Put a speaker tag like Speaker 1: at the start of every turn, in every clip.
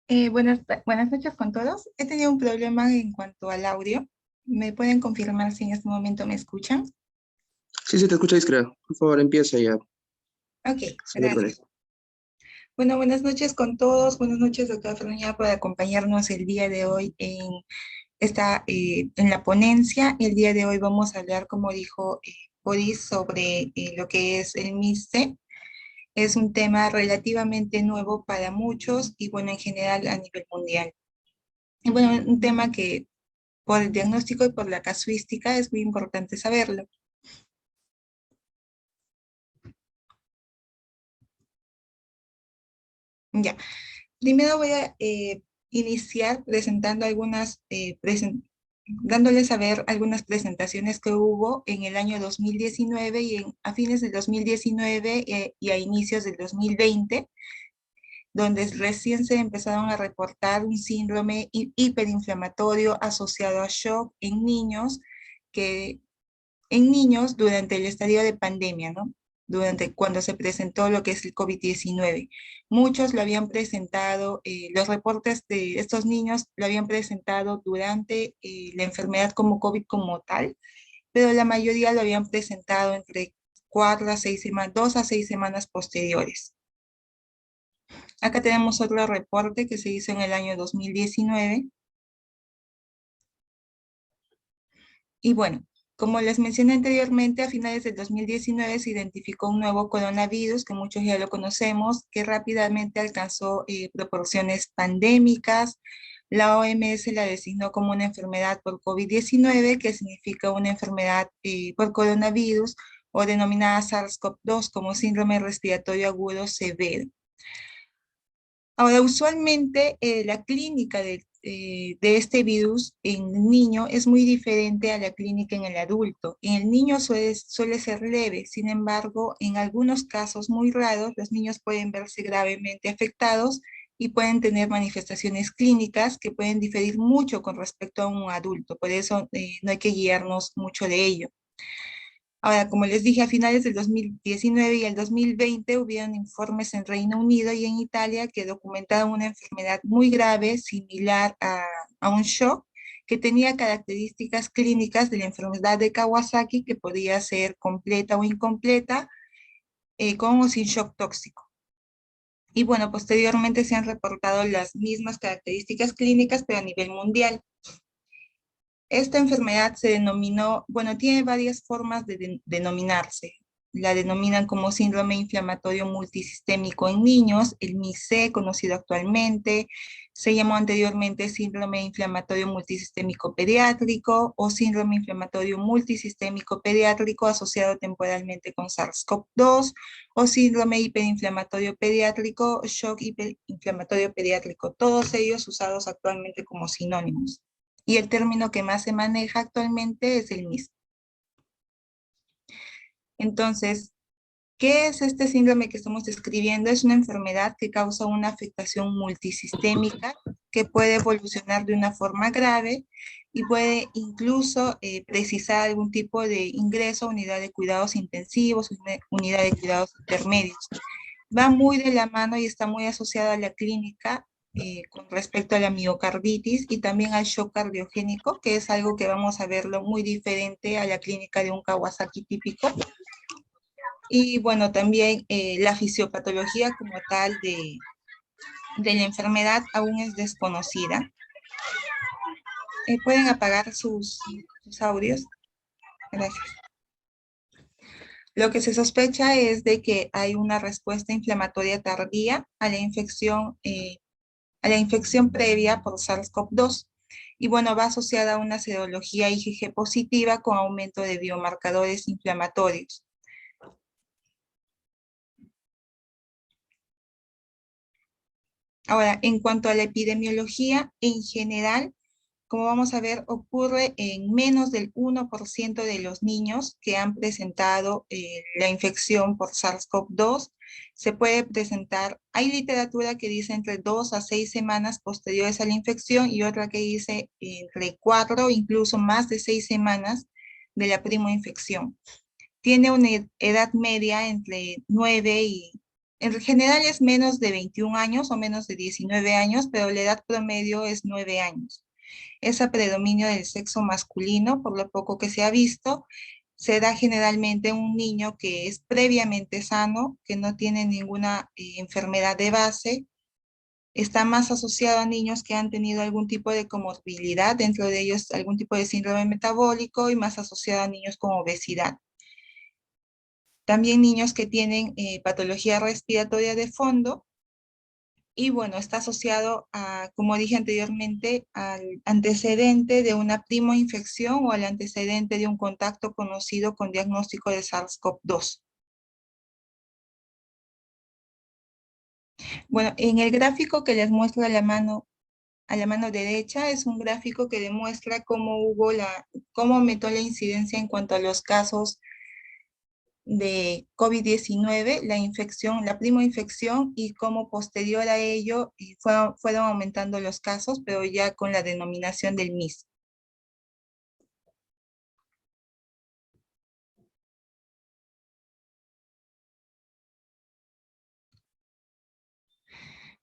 Speaker 1: Buenas noches con todos. He tenido un problema en cuanto al audio. ¿Me pueden confirmar si en este momento me escuchan?
Speaker 2: Sí, sí, te escucho, Iskra. Por favor, empieza ya.
Speaker 1: Ok,
Speaker 2: Sin
Speaker 1: gracias.
Speaker 2: problema.
Speaker 1: Bueno, buenas noches con todos. Buenas noches, doctora Fernanda, por acompañarnos el día de hoy en la ponencia. El día de hoy vamos a hablar, como dijo Boris, sobre lo que es el MIS-C. Es un tema relativamente nuevo para muchos y, bueno, en general a nivel mundial. Y bueno, un tema que por el diagnóstico y por la casuística es muy importante saberlo. Ya, primero voy a iniciar presentando dándoles a ver algunas presentaciones que hubo en el año 2019 a fines del 2019 y a inicios del 2020, donde recién se empezaron a reportar un síndrome hiperinflamatorio asociado a shock que en niños durante el estadio de pandemia, ¿no? Durante cuando se presentó lo que es el COVID-19. Muchos lo habían presentado, los reportes de estos niños lo habían presentado durante la enfermedad como COVID como tal, pero la mayoría lo habían presentado entre 4 a 6 semanas, 2 a 6 semanas posteriores. Acá tenemos otro reporte que se hizo en el año 2019. Y bueno, como les mencioné anteriormente, a finales del 2019 se identificó un nuevo coronavirus, que muchos ya lo conocemos, que rápidamente alcanzó proporciones pandémicas. La OMS la designó como una enfermedad por COVID-19, que significa una enfermedad por coronavirus, o denominada SARS-CoV-2 como síndrome respiratorio agudo severo. Ahora, usualmente la clínica de este virus en el niño es muy diferente a la clínica en el adulto. En el niño suele ser leve, sin embargo, en algunos casos muy raros, los niños pueden verse gravemente afectados y pueden tener manifestaciones clínicas que pueden diferir mucho con respecto a un adulto. Por eso no hay que guiarnos mucho de ello. Ahora, como les dije, a finales del 2019 y el 2020 hubieron informes en Reino Unido y en Italia que documentaron una enfermedad muy grave, similar a un shock, que tenía características clínicas de la enfermedad de Kawasaki, que podía ser completa o incompleta, con o sin shock tóxico. Y bueno, posteriormente se han reportado las mismas características clínicas, pero a nivel mundial. Esta enfermedad se denominó, bueno, tiene varias formas de denominarse. La denominan como síndrome inflamatorio multisistémico en niños, el MIS-C, conocido actualmente. Se llamó anteriormente síndrome inflamatorio multisistémico pediátrico o síndrome inflamatorio multisistémico pediátrico asociado temporalmente con SARS-CoV-2 o síndrome hiperinflamatorio pediátrico, shock hiperinflamatorio pediátrico, todos ellos usados actualmente como sinónimos. Y el término que más se maneja actualmente es el mismo. Entonces, ¿qué es este síndrome que estamos describiendo? Es una enfermedad que causa una afectación multisistémica que puede evolucionar de una forma grave y puede incluso precisar algún tipo de ingreso a unidad de cuidados intensivos, unidad de cuidados intermedios. Va muy de la mano y está muy asociada a la clínica con respecto a la miocarditis y también al shock cardiogénico, que es algo que vamos a verlo muy diferente a la clínica de un Kawasaki típico. Y bueno, también la fisiopatología como tal de la enfermedad aún es desconocida. Pueden apagar sus audios. Gracias. Lo que se sospecha es de que hay una respuesta inflamatoria tardía a la infección previa por SARS-CoV-2. Y bueno, va asociada a una serología IgG positiva con aumento de biomarcadores inflamatorios. Ahora, en cuanto a la epidemiología, en general, como vamos a ver, ocurre en menos del 1% de los niños que han presentado la infección por SARS-CoV-2. Se puede presentar, hay literatura que dice entre 2 a 6 semanas posteriores a la infección y otra que dice entre 4 o incluso más de 6 semanas de la primoinfección. Tiene una edad media entre 9 En general es menos de 21 años o menos de 19 años, pero la edad promedio es 9 años. Es a predominio del sexo masculino, por lo poco que se ha visto. Se da generalmente en un niño que es previamente sano, que no tiene ninguna enfermedad de base. Está más asociado a niños que han tenido algún tipo de comorbilidad, dentro de ellos algún tipo de síndrome metabólico, y más asociado a niños con obesidad. También niños que tienen patología respiratoria de fondo. Y bueno, está asociado a, como dije anteriormente, al antecedente de una primoinfección o al antecedente de un contacto conocido con diagnóstico de SARS-CoV-2. Bueno, en el gráfico que les muestro a la mano derecha, es un gráfico que demuestra cómo aumentó la incidencia en cuanto a los casos de COVID-19, la infección, la primoinfección, y cómo posterior a ello fueron aumentando los casos, pero ya con la denominación del MIS.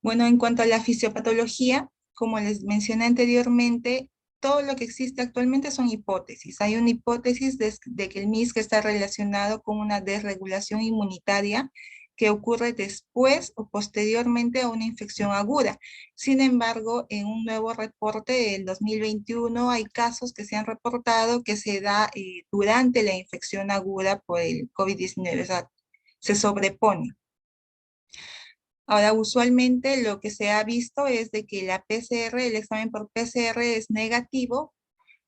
Speaker 1: Bueno, en cuanto a la fisiopatología, como les mencioné anteriormente, todo lo que existe actualmente son hipótesis. Hay una hipótesis de que el MIS está relacionado con una desregulación inmunitaria que ocurre después o posteriormente a una infección aguda. Sin embargo, en un nuevo reporte del 2021 hay casos que se han reportado que se da durante la infección aguda por el COVID-19, o sea, se sobrepone. Ahora, usualmente lo que se ha visto es de que la PCR, el examen por PCR es negativo,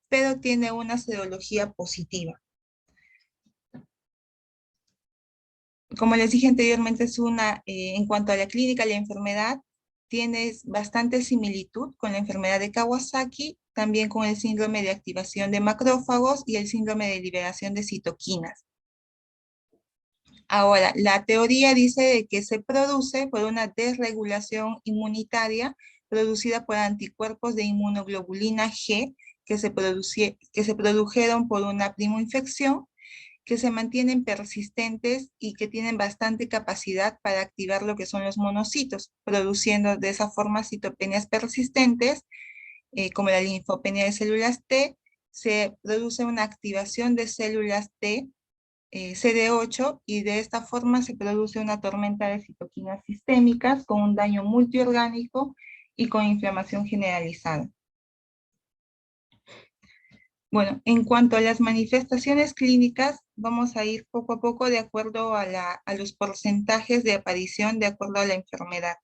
Speaker 1: pero tiene una serología positiva. Como les dije anteriormente, en cuanto a la clínica, la enfermedad tiene bastante similitud con la enfermedad de Kawasaki, también con el síndrome de activación de macrófagos y el síndrome de liberación de citoquinas. Ahora, la teoría dice de que se produce por una desregulación inmunitaria producida por anticuerpos de inmunoglobulina G que se produjeron por una primoinfección, que se mantienen persistentes y que tienen bastante capacidad para activar lo que son los monocitos, produciendo de esa forma citopenias persistentes, como la linfopenia de células T. Se produce una activación de células T, CD8, y de esta forma se produce una tormenta de citoquinas sistémicas con un daño multiorgánico y con inflamación generalizada. Bueno, en cuanto a las manifestaciones clínicas, vamos a ir poco a poco de acuerdo a los porcentajes de aparición de acuerdo a la enfermedad.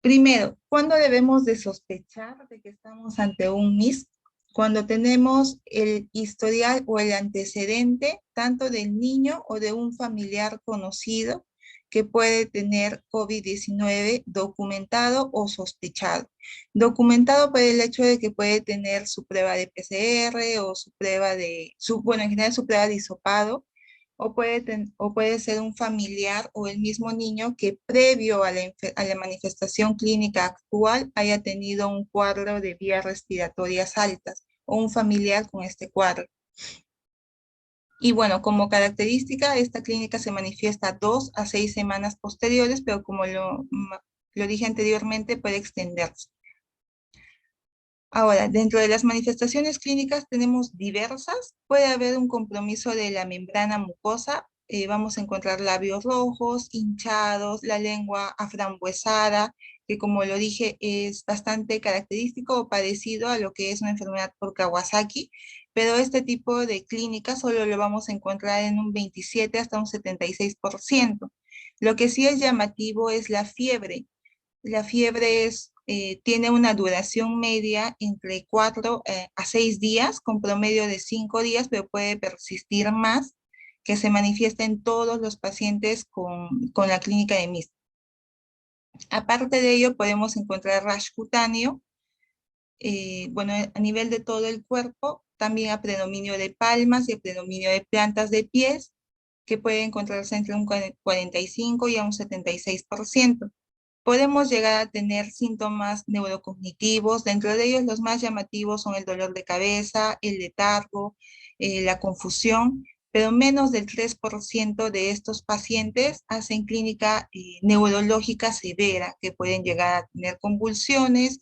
Speaker 1: Primero, ¿cuándo debemos de sospechar de que estamos ante un MIS? Cuando tenemos el historial o el antecedente tanto del niño o de un familiar conocido que puede tener COVID-19 documentado o sospechado. Documentado por el hecho de que puede tener su prueba de PCR o su prueba bueno, en general su prueba de hisopado, o puede ser un familiar o el mismo niño que previo a la manifestación clínica actual haya tenido un cuadro de vías respiratorias altas o un familiar con este cuadro. Y bueno, como característica, esta clínica se manifiesta 2 a 6 semanas posteriores, pero como lo dije anteriormente, puede extenderse. Ahora, dentro de las manifestaciones clínicas tenemos diversas. Puede haber un compromiso de la membrana mucosa. Vamos a encontrar labios rojos, hinchados, la lengua aframbuesada, que como lo dije es bastante característico o parecido a lo que es una enfermedad por Kawasaki, pero este tipo de clínica solo lo vamos a encontrar en un 27 hasta un 76%. Lo que sí es llamativo es la fiebre. La fiebre tiene una duración media entre 4 a 6 días, con promedio de 5 días, pero puede persistir más, que se manifiesta en todos los pacientes con la clínica de MIS. Aparte de ello, podemos encontrar rash cutáneo, bueno, a nivel de todo el cuerpo, también a predominio de palmas y a predominio de plantas de pies, que puede encontrarse entre un 45 y a un 76%. Podemos llegar a tener síntomas neurocognitivos. Dentro de ellos los más llamativos son el dolor de cabeza, el letargo, la confusión, pero menos del 3% de estos pacientes hacen clínica neurológica severa, que pueden llegar a tener convulsiones,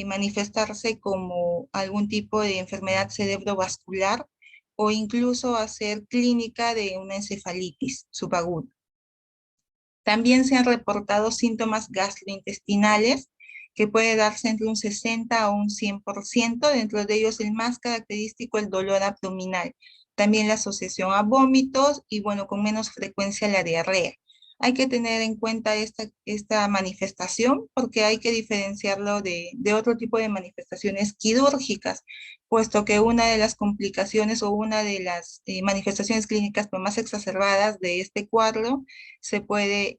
Speaker 1: manifestarse como algún tipo de enfermedad cerebrovascular o incluso hacer clínica de una encefalitis subaguda. También se han reportado síntomas gastrointestinales que puede darse entre un 60 a un 100%, dentro de ellos el más característico el dolor abdominal, también la asociación a vómitos y bueno, con menos frecuencia la diarrea. Hay que tener en cuenta esta manifestación porque hay que diferenciarlo de otro tipo de manifestaciones quirúrgicas, puesto que una de las complicaciones o una de las manifestaciones clínicas más exacerbadas de este cuadro se puede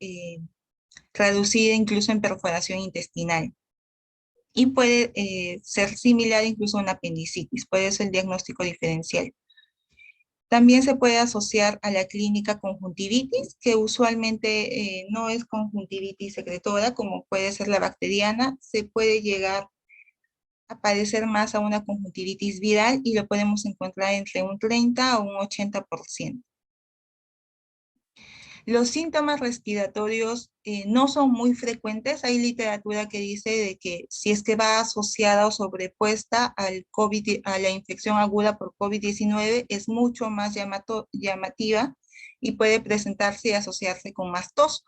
Speaker 1: traducir incluso en perforación intestinal y puede ser similar incluso a una apendicitis, por eso el diagnóstico diferencial. También se puede asociar a la clínica conjuntivitis, que usualmente no es conjuntivitis secretora, como puede ser la bacteriana, se puede llegar a parecer más a una conjuntivitis viral y lo podemos encontrar entre un 30 a un 80%. Los síntomas respiratorios no son muy frecuentes. Hay literatura que dice de que si es que va asociada o sobrepuesta al COVID, a la infección aguda por COVID-19, es mucho más llamativa y puede presentarse y asociarse con más tos.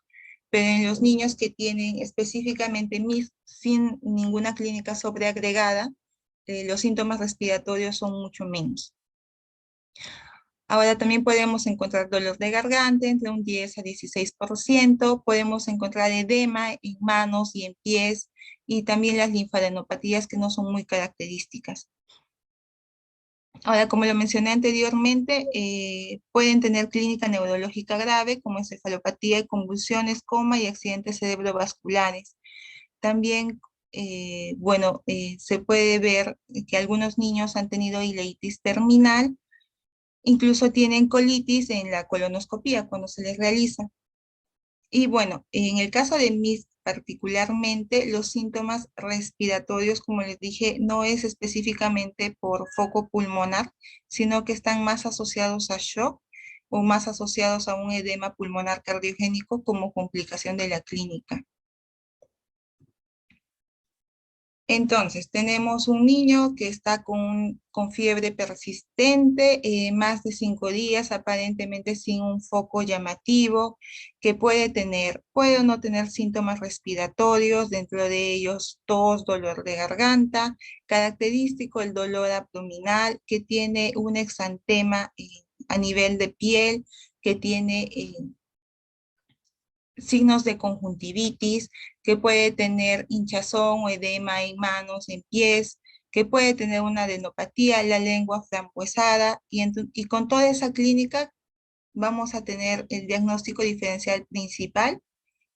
Speaker 1: Pero en los niños que tienen específicamente MIS sin ninguna clínica sobreagregada, los síntomas respiratorios son mucho menos. Ahora también podemos encontrar dolor de garganta entre un 10 a 16%, podemos encontrar edema en manos y en pies, y también las linfadenopatías que no son muy características. Ahora, como lo mencioné anteriormente, pueden tener clínica neurológica grave como encefalopatía y convulsiones, coma y accidentes cerebrovasculares. También, se puede ver que algunos niños han tenido ileitis terminal. Incluso tienen colitis en la colonoscopía cuando se les realiza. Y bueno, en el caso de MIS particularmente, los síntomas respiratorios, como les dije, no es específicamente por foco pulmonar, sino que están más asociados a shock o más asociados a un edema pulmonar cardiogénico como complicación de la clínica. Entonces, tenemos un niño que está con fiebre persistente, más de 5 días, aparentemente sin un foco llamativo, que puede o no tener síntomas respiratorios, dentro de ellos tos, dolor de garganta, característico el dolor abdominal, que tiene un exantema a nivel de piel, que tiene signos de conjuntivitis, que puede tener hinchazón o edema en manos, en pies, que puede tener una adenopatía, la lengua frambuesada, y con toda esa clínica vamos a tener el diagnóstico diferencial principal,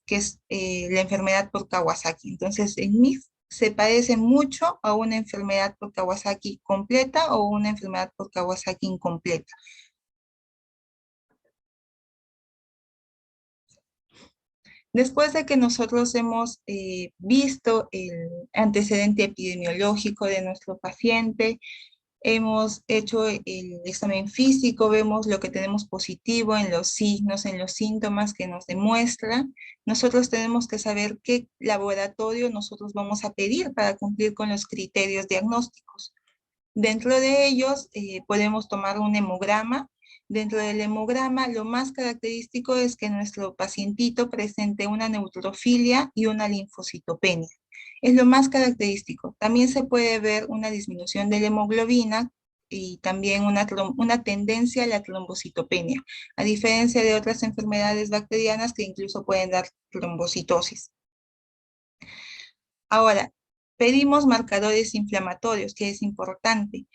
Speaker 1: que es la enfermedad por Kawasaki. Entonces, en MIF se parece mucho a una enfermedad por Kawasaki completa o una enfermedad por Kawasaki incompleta. Después de que nosotros hemos visto el antecedente epidemiológico de nuestro paciente, hemos hecho el examen físico, vemos lo que tenemos positivo en los signos, en los síntomas que nos demuestra, nosotros tenemos que saber qué laboratorio nosotros vamos a pedir para cumplir con los criterios diagnósticos. Dentro de ellos podemos tomar un hemograma. Dentro del hemograma, lo más característico es que nuestro pacientito presente una neutrofilia y una linfocitopenia. Es lo más característico. También se puede ver una disminución de la hemoglobina y también una tendencia a la trombocitopenia, a diferencia de otras enfermedades bacterianas que incluso pueden dar trombocitosis. Ahora, pedimos marcadores inflamatorios, que es importante.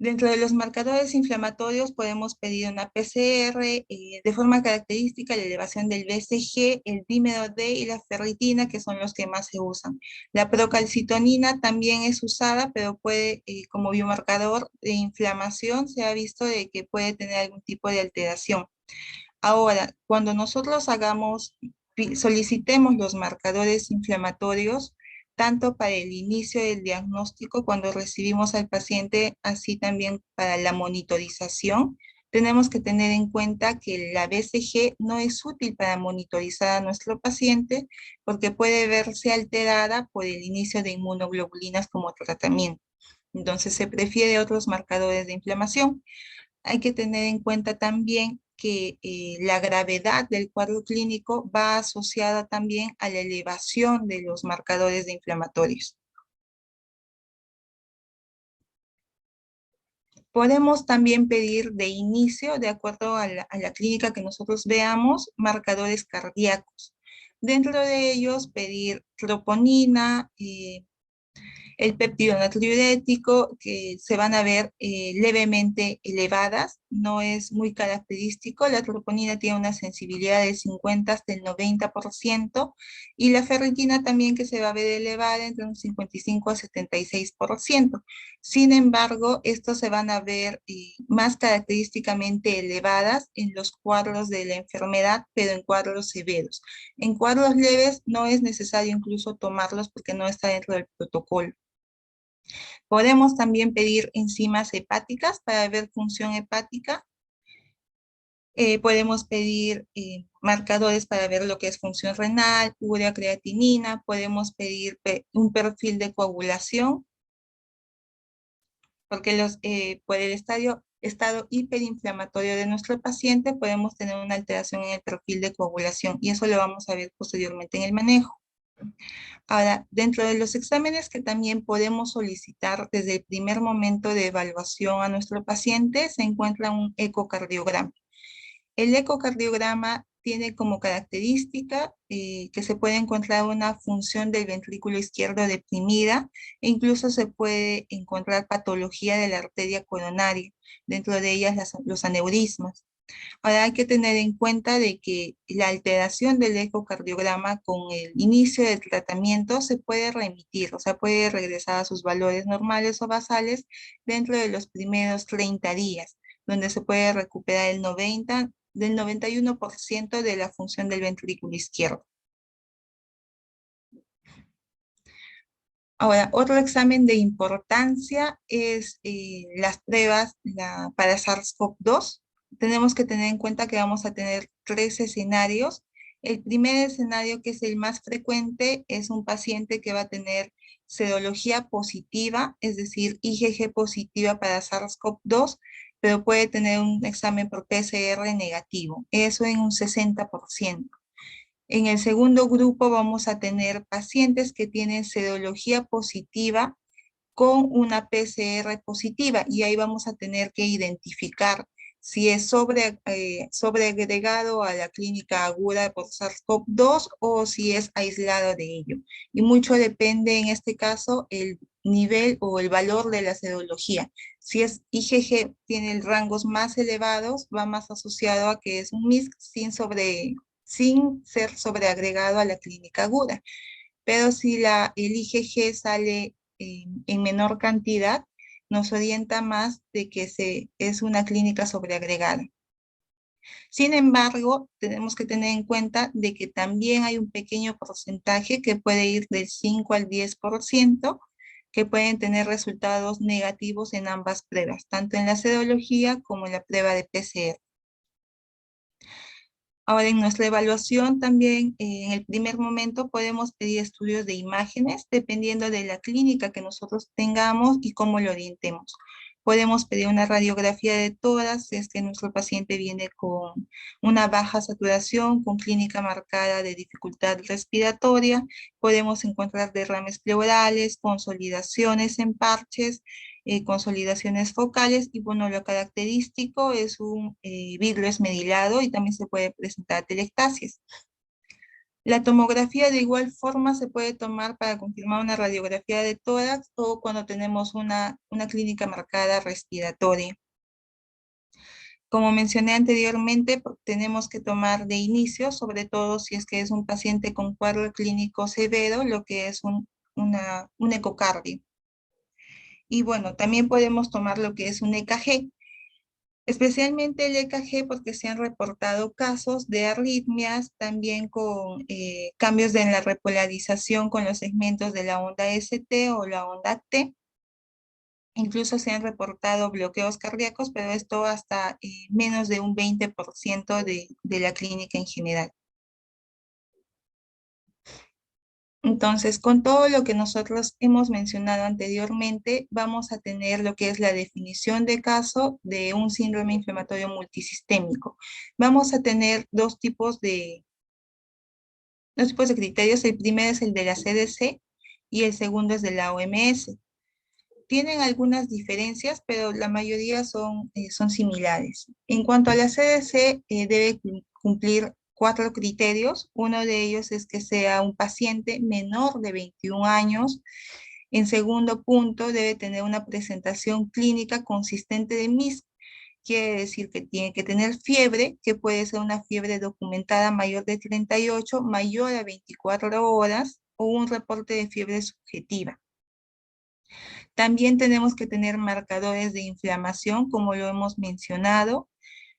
Speaker 1: Dentro de los marcadores inflamatorios podemos pedir una PCR, de forma característica la elevación del BCG, el dímero D y la ferritina, que son los que más se usan. La procalcitonina también es usada, pero puede, como biomarcador de inflamación, se ha visto de que puede tener algún tipo de alteración. Ahora, cuando nosotros solicitemos los marcadores inflamatorios, tanto para el inicio del diagnóstico, cuando recibimos al paciente, así también para la monitorización, Tenemos que tener en cuenta que la BCG no es útil para monitorizar a nuestro paciente porque puede verse alterada por el inicio de inmunoglobulinas como tratamiento. Entonces se prefiere otros marcadores de inflamación. Hay que tener en cuenta también que la gravedad del cuadro clínico va asociada también a la elevación de los marcadores de inflamatorios. Podemos también pedir de inicio, de acuerdo a la clínica que nosotros veamos, marcadores cardíacos. Dentro de ellos pedir troponina, el péptido natriurético, que se van a ver levemente elevadas, no es muy característico. La troponina tiene una sensibilidad del 50 hasta el 90%, y la ferritina también, que se va a ver elevada entre un 55 a 76%. Sin embargo, estos se van a ver más característicamente elevadas en los cuadros de la enfermedad, pero en cuadros severos. En cuadros leves no es necesario incluso tomarlos porque no está dentro del protocolo. Podemos también pedir enzimas hepáticas para ver función hepática. Podemos pedir marcadores para ver lo que es función renal, urea, creatinina. Podemos pedir un perfil de coagulación, porque por el estado hiperinflamatorio de nuestro paciente podemos tener una alteración en el perfil de coagulación, y eso lo vamos a ver posteriormente en el manejo. Ahora, dentro de los exámenes que también podemos solicitar desde el primer momento de evaluación a nuestro paciente, se encuentra un ecocardiograma. El ecocardiograma tiene como característica que se puede encontrar una función del ventrículo izquierdo deprimida, e incluso se puede encontrar patología de la arteria coronaria, dentro de ellas los aneurismas. Ahora hay que tener en cuenta de que la alteración del ecocardiograma con el inicio del tratamiento se puede remitir, o sea, puede regresar a sus valores normales o basales dentro de los primeros 30 días, donde se puede recuperar del 91% de la función del ventrículo izquierdo. Ahora, otro examen de importancia es las pruebas para SARS-CoV-2. Tenemos que tener en cuenta que vamos a tener tres escenarios. El primer escenario, que es el más frecuente, es un paciente que va a tener serología positiva, es decir, IgG positiva para SARS-CoV-2, pero puede tener un examen por PCR negativo, eso en un 60%. En el segundo grupo vamos a tener pacientes que tienen serología positiva con una PCR positiva, y ahí vamos a tener que identificar si es sobreagregado a la clínica aguda por SARS-CoV-2 o si es aislado de ello. Y mucho depende en este caso el nivel o el valor de la serología. Si es IgG, tiene rangos más elevados, va más asociado a que es un MISC sin ser sobreagregado a la clínica aguda. Pero si el IgG sale en menor cantidad, nos orienta más de que es una clínica sobreagregada. Sin embargo, tenemos que tener en cuenta de que también hay un pequeño porcentaje que puede ir del 5 al 10%, que pueden tener resultados negativos en ambas pruebas, tanto en la serología como en la prueba de PCR. Ahora, en nuestra evaluación también, en el primer momento podemos pedir estudios de imágenes dependiendo de la clínica que nosotros tengamos y cómo lo orientemos. Podemos pedir una radiografía de tórax si es que nuestro paciente viene con una baja saturación, con clínica marcada de dificultad respiratoria. Podemos encontrar derrames pleurales, consolidaciones en parches, consolidaciones focales, y bueno, lo característico es un vidrio esmedilado, y también se puede presentar telectasis. La tomografía de igual forma se puede tomar para confirmar una radiografía de tórax o cuando tenemos una clínica marcada respiratoria. Como mencioné anteriormente, tenemos que tomar de inicio, sobre todo si es que es un paciente con cuadro clínico severo, lo que es un ecocardio. Y bueno, también podemos tomar lo que es un EKG, especialmente el EKG porque se han reportado casos de arritmias también con cambios en la repolarización con los segmentos de la onda ST o la onda T. Incluso se han reportado bloqueos cardíacos, pero esto hasta menos de un 20% de la clínica en general. Entonces, con todo lo que nosotros hemos mencionado anteriormente, vamos a tener lo que es la definición de caso de un síndrome inflamatorio multisistémico. Vamos a tener dos tipos de criterios. El primero es el de la CDC y el segundo es de la OMS. Tienen algunas diferencias, pero la mayoría son similares. En cuanto a la CDC, debe cumplir 4 criterios. Uno de ellos es que sea un paciente menor de 21 años. En segundo punto, debe tener una presentación clínica consistente de MIS. Quiere decir que tiene que tener fiebre, que puede ser una fiebre documentada mayor de 38, mayor a 24 horas, o un reporte de fiebre subjetiva. También tenemos que tener marcadores de inflamación, como lo hemos mencionado.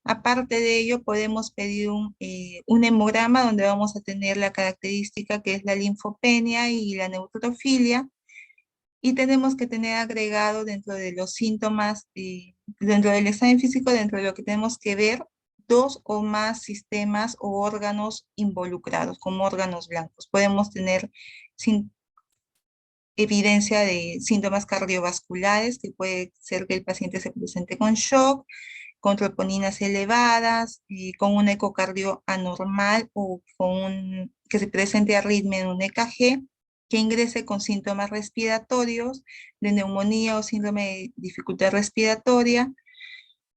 Speaker 1: Aparte de ello, podemos pedir un hemograma donde vamos a tener la característica que es la linfopenia y la neutrofilia. Y tenemos que tener agregado dentro de los síntomas, dentro del examen físico, dentro de lo que tenemos que ver, 2 o más sistemas o órganos involucrados, como órganos blancos. Podemos tener evidencia de síntomas cardiovasculares, que puede ser que el paciente se presente con shock, con troponinas elevadas, con un ecocardio anormal o que se presente arritmia en un EKG, que ingrese con síntomas respiratorios, de neumonía o síndrome de dificultad respiratoria,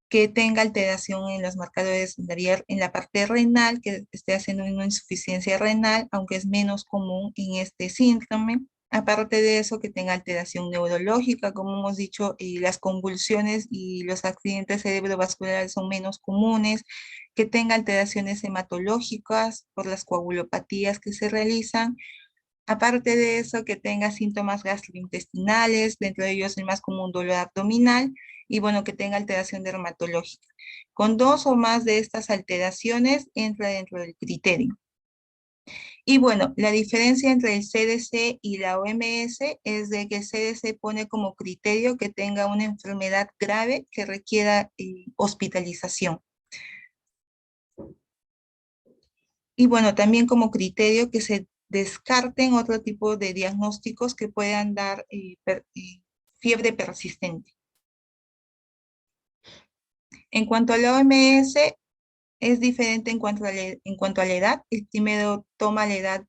Speaker 1: que tenga alteración en los marcadores en la parte renal, que esté haciendo una insuficiencia renal, aunque es menos común en este síndrome. Aparte de eso, que tenga alteración neurológica, como hemos dicho, las convulsiones y los accidentes cerebrovasculares son menos comunes, que tenga alteraciones hematológicas por las coagulopatías que se realizan. Aparte de eso, que tenga síntomas gastrointestinales, dentro de ellos el más común dolor abdominal, y bueno, que tenga alteración dermatológica. Con 2 o más de estas alteraciones entra dentro del criterio. Y bueno, la diferencia entre el CDC y la OMS es de que el CDC pone como criterio que tenga una enfermedad grave que requiera hospitalización. Y bueno, también como criterio que se descarten otro tipo de diagnósticos que puedan dar fiebre persistente. En cuanto a la OMS, es diferente en cuanto a la edad. El primero toma la edad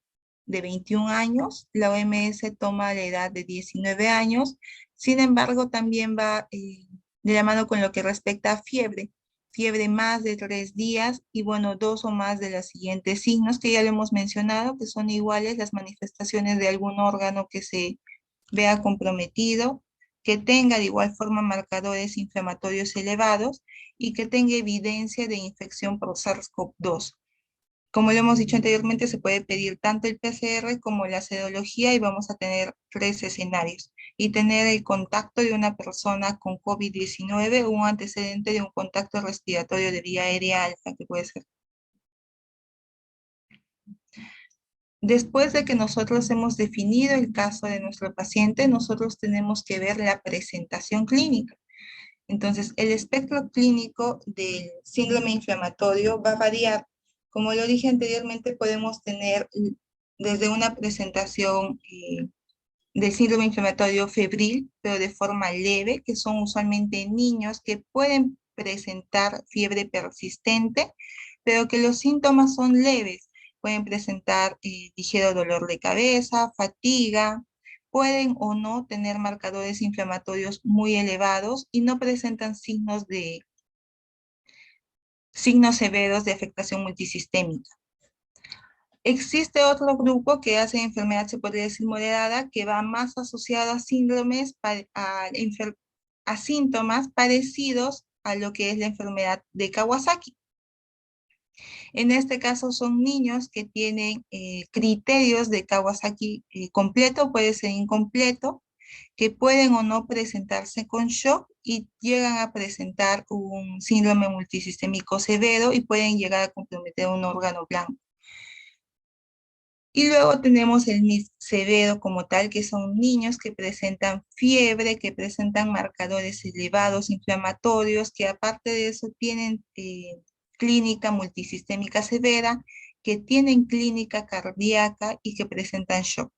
Speaker 1: de 21 años, la OMS toma la edad de 19 años. Sin embargo, también va de la mano con lo que respecta a fiebre más de 3 días y bueno, 2 o más de los siguientes signos que ya lo hemos mencionado, que son iguales las manifestaciones de algún órgano que se vea comprometido, que tenga de igual forma marcadores inflamatorios elevados y que tenga evidencia de infección por SARS-CoV-2. Como lo hemos dicho anteriormente, se puede pedir tanto el PCR como la serología y vamos a tener 3 escenarios. Y tener el contacto de una persona con COVID-19 o un antecedente de un contacto respiratorio de vía aérea alta, que puede ser. Después de que nosotros hemos definido el caso de nuestro paciente, nosotros tenemos que ver la presentación clínica. Entonces, el espectro clínico del síndrome inflamatorio va a variar. Como lo dije anteriormente, podemos tener desde una presentación del síndrome inflamatorio febril, pero de forma leve, que son usualmente niños que pueden presentar fiebre persistente, pero que los síntomas son leves. Pueden presentar ligero dolor de cabeza, fatiga, pueden o no tener marcadores inflamatorios muy elevados y no presentan signos severos de afectación multisistémica. Existe otro grupo que hace enfermedad, se podría decir moderada, que va más asociado a a síntomas parecidos a lo que es la enfermedad de Kawasaki. En este caso son niños que tienen criterios de Kawasaki completo, puede ser incompleto, que pueden o no presentarse con shock y llegan a presentar un síndrome multisistémico severo y pueden llegar a comprometer un órgano blanco. Y luego tenemos el MIS severo como tal, que son niños que presentan fiebre, que presentan marcadores elevados inflamatorios, que aparte de eso tienen clínica multisistémica severa, que tienen clínica cardíaca y que presentan shock.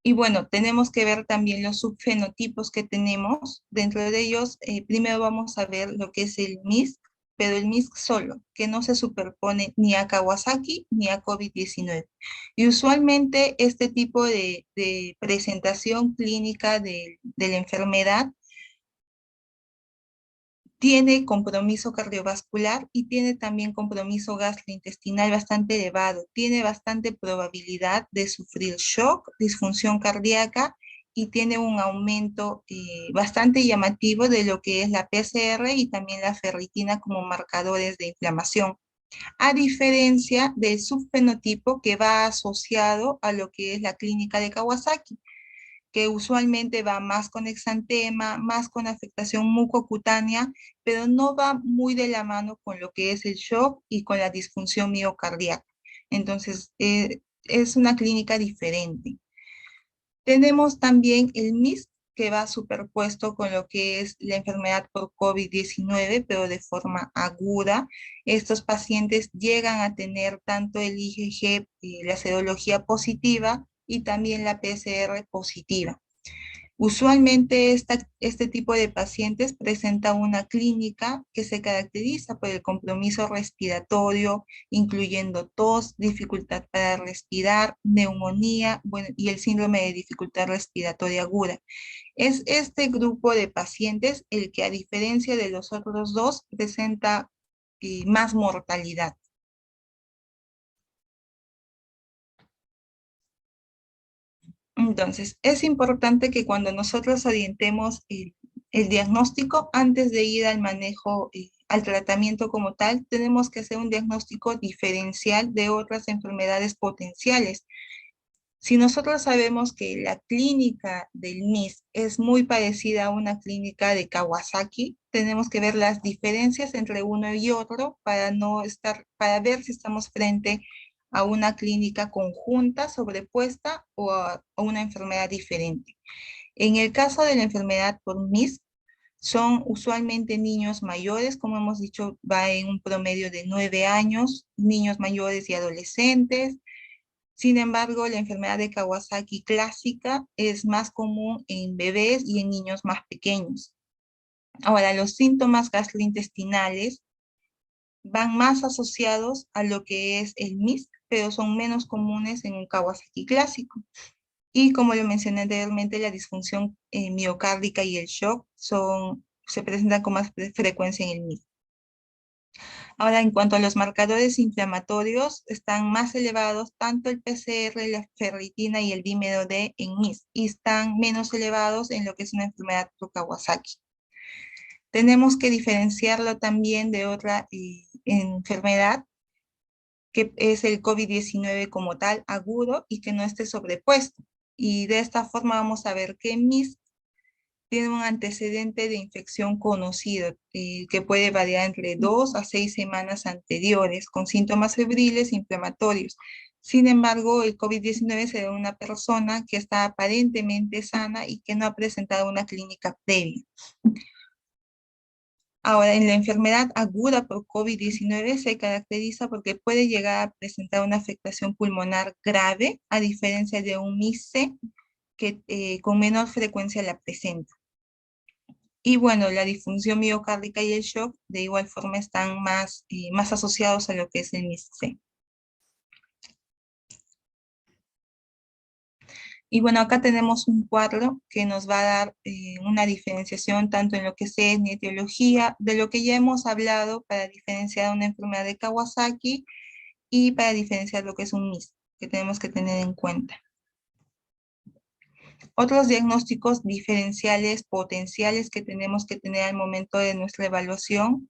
Speaker 1: Y bueno, tenemos que ver también los subfenotipos que tenemos. Dentro de ellos, primero vamos a ver lo que es el MIS, pero el MIS solo, que no se superpone ni a Kawasaki ni a COVID-19. Y usualmente este tipo de presentación clínica de la enfermedad tiene compromiso cardiovascular y tiene también compromiso gastrointestinal bastante elevado. Tiene bastante probabilidad de sufrir shock, disfunción cardíaca y tiene un aumento bastante llamativo de lo que es la PCR y también la ferritina como marcadores de inflamación, a diferencia del subfenotipo que va asociado a lo que es la clínica de Kawasaki, que usualmente va más con exantema, más con afectación mucocutánea, pero no va muy de la mano con lo que es el shock y con la disfunción miocardíaca. Entonces, es una clínica diferente. Tenemos también el MIS, que va superpuesto con lo que es la enfermedad por COVID-19, pero de forma aguda. Estos pacientes llegan a tener tanto el IgG, la serología positiva, y también la PCR positiva. Usualmente este tipo de pacientes presenta una clínica que se caracteriza por el compromiso respiratorio, incluyendo tos, dificultad para respirar, neumonía, bueno, y el síndrome de dificultad respiratoria aguda. Es este grupo de pacientes el que, a diferencia de los otros dos, presenta más mortalidad. Entonces, es importante que cuando nosotros orientemos el diagnóstico, antes de ir al manejo, al tratamiento como tal, tenemos que hacer un diagnóstico diferencial de otras enfermedades potenciales. Si nosotros sabemos que la clínica del MIS es muy parecida a una clínica de Kawasaki, tenemos que ver las diferencias entre uno y otro para ver si estamos frente a una clínica conjunta, sobrepuesta o una enfermedad diferente. En el caso de la enfermedad por MIS, son usualmente niños mayores, como hemos dicho, va en un promedio de 9 años, niños mayores y adolescentes. Sin embargo, la enfermedad de Kawasaki clásica es más común en bebés y en niños más pequeños. Ahora, los síntomas gastrointestinales van más asociados a lo que es el MIS, pero son menos comunes en un Kawasaki clásico. Y como lo mencioné anteriormente, la disfunción miocárdica y el shock se presentan con más frecuencia en el MIS. Ahora, en cuanto a los marcadores inflamatorios, están más elevados tanto el PCR, la ferritina y el dímero D en MIS, y están menos elevados en lo que es una enfermedad por Kawasaki. Tenemos que diferenciarlo también de otra enfermedad, que es el COVID-19 como tal, agudo, y que no esté sobrepuesto. Y de esta forma vamos a ver que MIS tiene un antecedente de infección conocido, que puede variar entre 2 a 6 semanas anteriores, con síntomas febriles e inflamatorios. Sin embargo, el COVID-19 se da en una persona que está aparentemente sana y que no ha presentado una clínica previa. Ahora, en la enfermedad aguda por COVID-19 se caracteriza porque puede llegar a presentar una afectación pulmonar grave, a diferencia de un MIS-C, que con menor frecuencia la presenta. Y bueno, la disfunción miocárdica y el shock de igual forma están más asociados a lo que es el MIS-C. Y bueno, acá tenemos un cuadro que nos va a dar una diferenciación tanto en lo que es etnia, etiología, de lo que ya hemos hablado para diferenciar una enfermedad de Kawasaki y para diferenciar lo que es un MIS, que tenemos que tener en cuenta. Otros diagnósticos diferenciales potenciales que tenemos que tener al momento de nuestra evaluación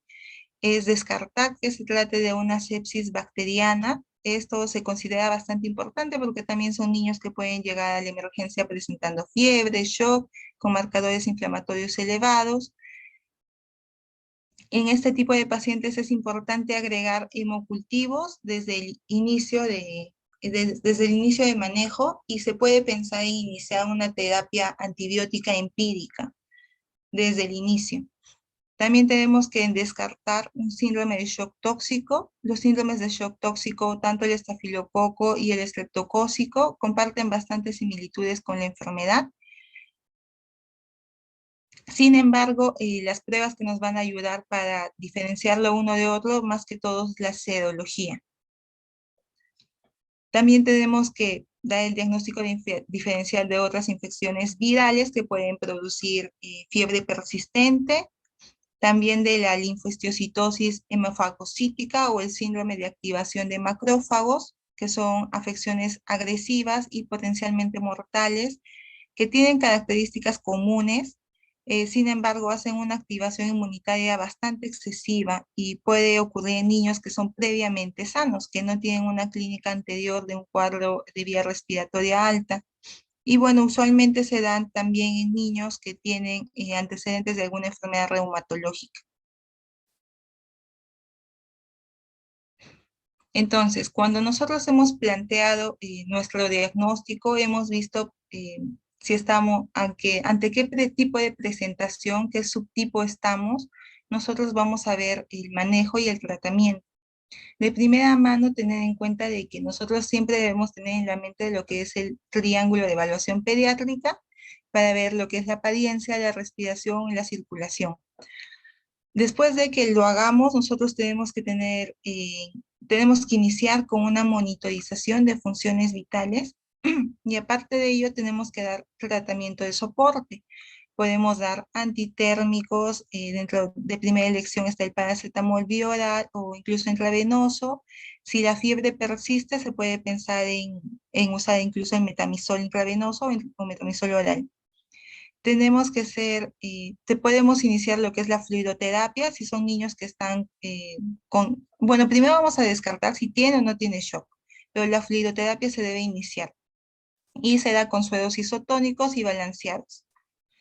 Speaker 1: es descartar que se trate de una sepsis bacteriana. Esto se considera bastante importante porque también son niños que pueden llegar a la emergencia presentando fiebre, shock, con marcadores inflamatorios elevados. En este tipo de pacientes es importante agregar hemocultivos desde el inicio de manejo y se puede pensar en iniciar una terapia antibiótica empírica desde el inicio. También tenemos que descartar un síndrome de shock tóxico. Los síndromes de shock tóxico, tanto el estafilococo y el estreptocócico, comparten bastantes similitudes con la enfermedad. Sin embargo, las pruebas que nos van a ayudar para diferenciarlo uno de otro, más que todo es la serología. También tenemos que dar el diagnóstico diferencial de otras infecciones virales que pueden producir fiebre persistente, también de la linfostiosis hemofagocítica o el síndrome de activación de macrófagos, que son afecciones agresivas y potencialmente mortales, que tienen características comunes, sin embargo hacen una activación inmunitaria bastante excesiva y puede ocurrir en niños que son previamente sanos, que no tienen una clínica anterior de un cuadro de vía respiratoria alta. Y bueno, usualmente se dan también en niños que tienen antecedentes de alguna enfermedad reumatológica. Entonces, cuando nosotros hemos planteado nuestro diagnóstico, hemos visto si estamos ante qué tipo de presentación, qué subtipo estamos, nosotros vamos a ver el manejo y el tratamiento. De primera mano, tener en cuenta de que nosotros siempre debemos tener en la mente lo que es el triángulo de evaluación pediátrica para ver lo que es la apariencia, la respiración y la circulación. Después de que lo hagamos, nosotros tenemos que iniciar con una monitorización de funciones vitales y aparte de ello tenemos que dar tratamiento de soporte. Podemos dar antitérmicos, dentro de primera elección está el paracetamol bioral o incluso intravenoso. Si la fiebre persiste, se puede pensar en usar incluso el metamizol intravenoso o metamizol oral. Tenemos que te podemos iniciar lo que es la fluidoterapia, si son niños que están bueno, primero vamos a descartar si tiene o no tiene shock, pero la fluidoterapia se debe iniciar y se da con sueros isotónicos y balanceados.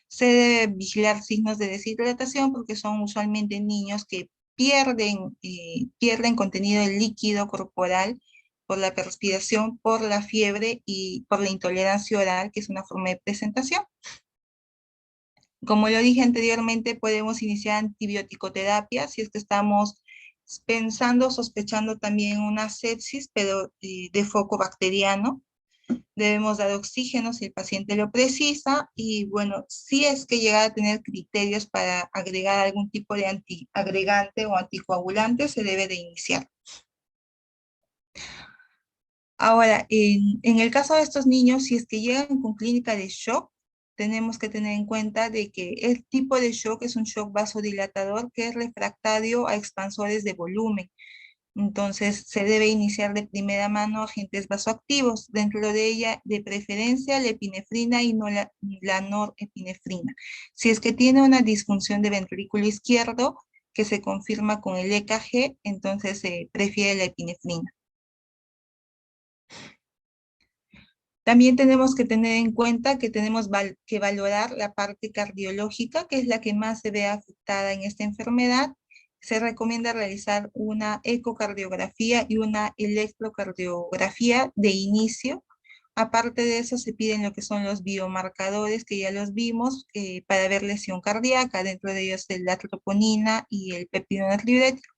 Speaker 1: Se debe vigilar signos de deshidratación porque son usualmente niños que pierden contenido de líquido corporal por la perspiración, por la fiebre y por la intolerancia oral, que es una forma de presentación. Como lo dije anteriormente, podemos iniciar antibiótico-terapia si es que estamos pensando, sospechando también una sepsis, pero de foco bacteriano. Debemos dar oxígeno si el paciente lo precisa y bueno, si es que llega a tener criterios para agregar algún tipo de antiagregante o anticoagulante, se debe de iniciar. Ahora, en el caso de estos niños, si es que llegan con clínica de shock, tenemos que tener en cuenta de que el tipo de shock es un shock vasodilatador que es refractario a expansores de volumen. Entonces, se debe iniciar de primera mano agentes vasoactivos, dentro de ella, de preferencia, la epinefrina y no la norepinefrina. Si es que tiene una disfunción de ventrículo izquierdo, que se confirma con el EKG, entonces se prefiere la epinefrina. También tenemos que tener en cuenta que tenemos que valorar la parte cardiológica, que es la que más se ve afectada en esta enfermedad. Se recomienda realizar una ecocardiografía y una electrocardiografía de inicio. Aparte de eso, se piden lo que son los biomarcadores, que ya los vimos, para ver lesión cardíaca, dentro de ellos la troponina y el péptido natriurético,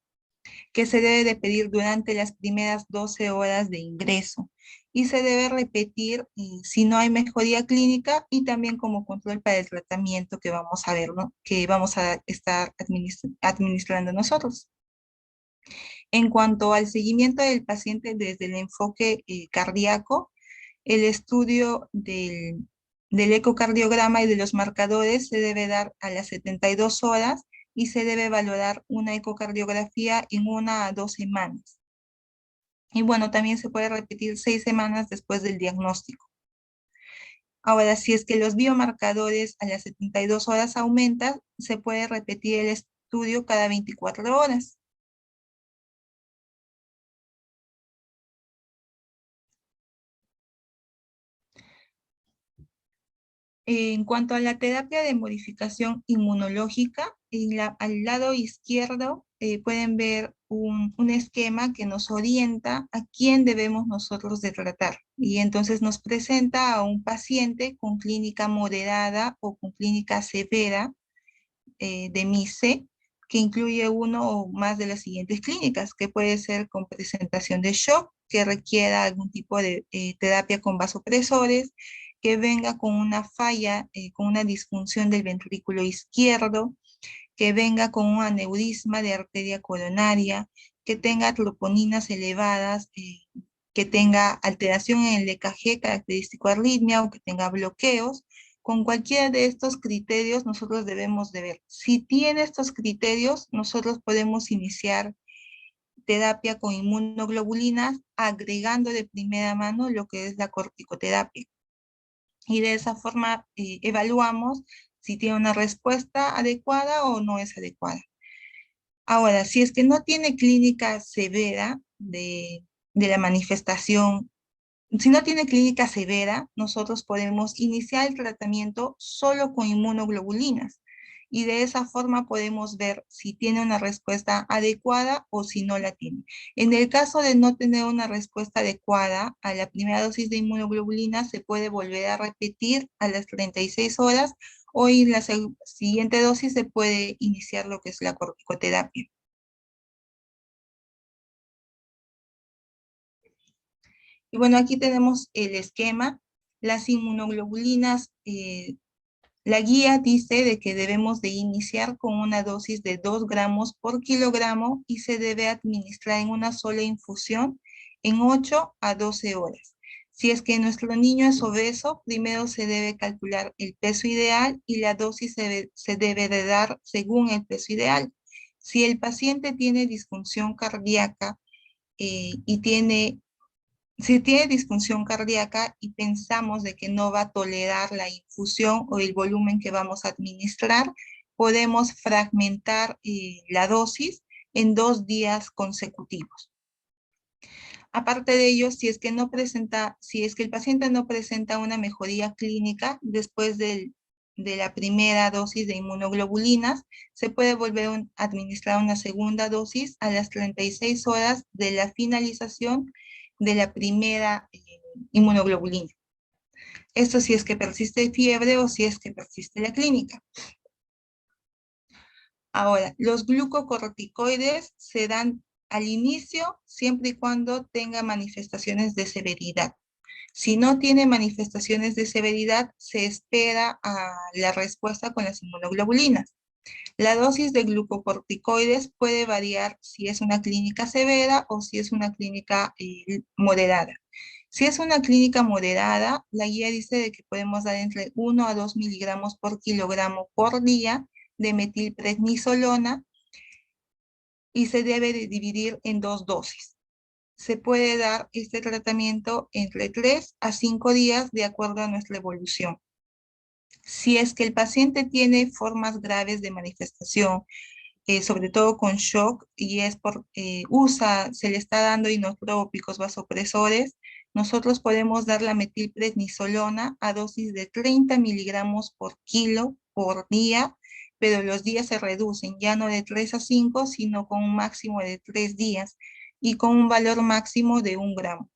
Speaker 1: que se debe de pedir durante las primeras 12 horas de ingreso y se debe repetir si no hay mejoría clínica y también como control para el tratamiento que vamos a ver, ¿no? Que vamos a estar administrando nosotros. En cuanto al seguimiento del paciente desde el enfoque cardíaco, el estudio del ecocardiograma y de los marcadores se debe dar a las 72 horas y se debe valorar una ecocardiografía en 1 a 2 semanas. Y bueno, también se puede repetir 6 semanas después del diagnóstico. Ahora, si es que los biomarcadores a las 72 horas aumentan, se puede repetir el estudio cada 24 horas. En cuanto a la terapia de modificación inmunológica, al lado izquierdo pueden ver un esquema que nos orienta a quién debemos nosotros de tratar. Y entonces nos presenta a un paciente con clínica moderada o con clínica severa de MICE, que incluye uno o más de las siguientes clínicas, que puede ser con presentación de shock, que requiera algún tipo de terapia con vasopresores, que venga con una falla, con una disfunción del ventrículo izquierdo, que venga con un aneurisma de arteria coronaria, que tenga troponinas elevadas, que tenga alteración en el EKG característico de arritmia o que tenga bloqueos. Con cualquiera de estos criterios nosotros debemos de ver. Si tiene estos criterios, nosotros podemos iniciar terapia con inmunoglobulinas, agregando de primera mano lo que es la corticoterapia. Y de esa forma evaluamos si tiene una respuesta adecuada o no es adecuada. Ahora, si es que no tiene clínica severa de la manifestación, si no tiene clínica severa, nosotros podemos iniciar el tratamiento solo con inmunoglobulinas y de esa forma podemos ver si tiene una respuesta adecuada o si no la tiene. En el caso de no tener una respuesta adecuada a la primera dosis de inmunoglobulina, se puede volver a repetir a las 36 horas o en la siguiente dosis se puede iniciar lo que es la corticoterapia. Y bueno, aquí tenemos el esquema. Las inmunoglobulinas, la guía dice de que debemos de iniciar con una dosis de 2 gramos por kilogramo y se debe administrar en una sola infusión en 8 a 12 horas. Si es que nuestro niño es obeso, primero se debe calcular el peso ideal y la dosis se debe de dar según el peso ideal. Si el paciente tiene disfunción cardíaca y si tiene disfunción cardíaca y pensamos de que no va a tolerar la infusión o el volumen que vamos a administrar, podemos fragmentar la dosis en 2 días consecutivos. Aparte de ello, si es que el paciente no presenta una mejoría clínica después de la primera dosis de inmunoglobulinas, se puede volver a administrar una segunda dosis a las 36 horas de la finalización de la primera inmunoglobulina. Esto si es que persiste fiebre o si es que persiste la clínica. Ahora, los glucocorticoides se dan al inicio siempre y cuando tenga manifestaciones de severidad. Si no tiene manifestaciones de severidad, se espera a la respuesta con las inmunoglobulinas. La dosis de glucocorticoides puede variar si es una clínica severa o si es una clínica moderada. Si es una clínica moderada, la guía dice de que podemos dar entre 1 a 2 miligramos por kilogramo por día de metilprednisolona y se debe de dividir en 2 dosis. Se puede dar este tratamiento entre 3 a 5 días de acuerdo a nuestra evolución. Si es que el paciente tiene formas graves de manifestación, sobre todo con shock, y es se le está dando inotrópicos, vasopresores, nosotros podemos dar la metilprednisolona a dosis de 30 miligramos por kilo por día, pero los días se reducen, ya no de 3 a 5, sino con un máximo de 3 días y con un valor máximo de 1 gramo.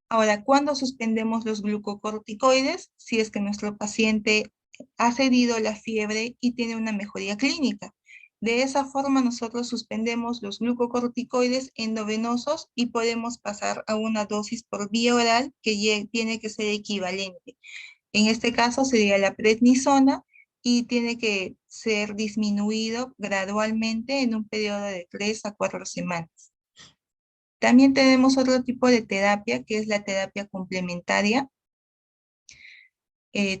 Speaker 1: Ahora, ¿cuándo suspendemos los glucocorticoides? Si es que nuestro paciente ha cedido la fiebre y tiene una mejoría clínica. De esa forma nosotros suspendemos los glucocorticoides endovenosos y podemos pasar a una dosis por vía oral que tiene que ser equivalente. En este caso sería la prednisona y tiene que ser disminuido gradualmente en un periodo de 3 a 4 semanas. También tenemos otro tipo de terapia que es la terapia complementaria.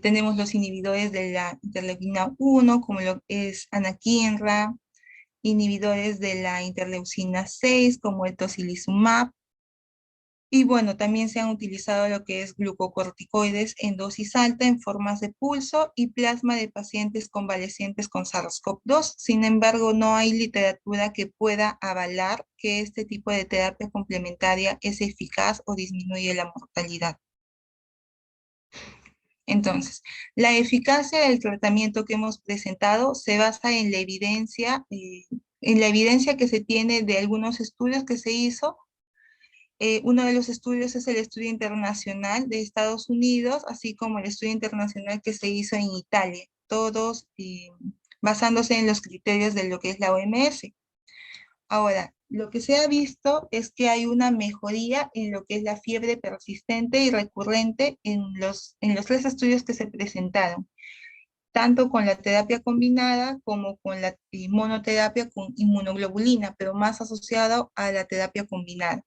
Speaker 1: Tenemos los inhibidores de la interleucina 1, como lo es anakinra, inhibidores de la interleucina 6, como el tocilizumab. Y bueno, también se han utilizado lo que es glucocorticoides en dosis alta en formas de pulso y plasma de pacientes convalecientes con SARS-CoV-2. Sin embargo, no hay literatura que pueda avalar que este tipo de terapia complementaria es eficaz o disminuye la mortalidad. Entonces, la eficacia del tratamiento que hemos presentado se basa en la evidencia que se tiene de algunos estudios que se hizo. Uno de los estudios es el estudio internacional de Estados Unidos, así como el estudio internacional que se hizo en Italia, todos basándose en los criterios de lo que es la OMS. Ahora, lo que se ha visto es que hay una mejoría en lo que es la fiebre persistente y recurrente en los tres estudios que se presentaron, tanto con la terapia combinada como con la monoterapia con inmunoglobulina, pero más asociado a la terapia combinada.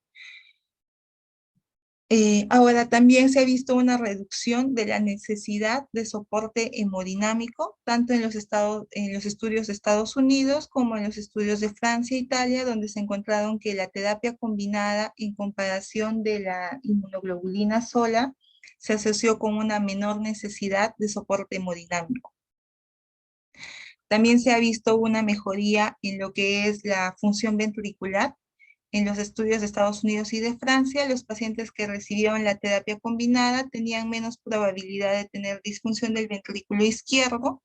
Speaker 1: Ahora también se ha visto una reducción de la necesidad de soporte hemodinámico, tanto en los estudios de Estados Unidos como en los estudios de Francia e Italia, donde se encontraron que la terapia combinada en comparación de la inmunoglobulina sola se asoció con una menor necesidad de soporte hemodinámico. También se ha visto una mejoría en lo que es la función ventricular. En los estudios de Estados Unidos y de Francia, los pacientes que recibieron la terapia combinada tenían menos probabilidad de tener disfunción del ventrículo izquierdo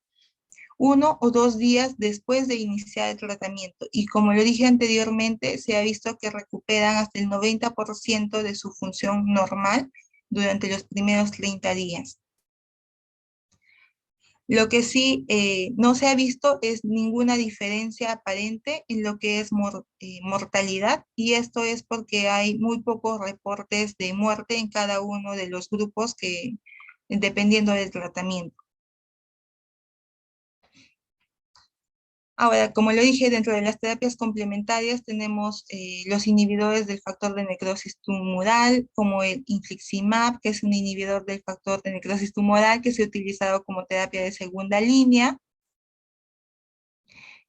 Speaker 1: 1 o 2 días después de iniciar el tratamiento. Y como lo dije anteriormente, se ha visto que recuperan hasta el 90% de su función normal durante los primeros 30 días. Lo que sí no se ha visto es ninguna diferencia aparente en lo que es mortalidad, y esto es porque hay muy pocos reportes de muerte en cada uno de los grupos dependiendo del tratamiento. Ahora, como lo dije, dentro de las terapias complementarias tenemos los inhibidores del factor de necrosis tumoral, como el infliximab, que es un inhibidor del factor de necrosis tumoral que se ha utilizado como terapia de segunda línea.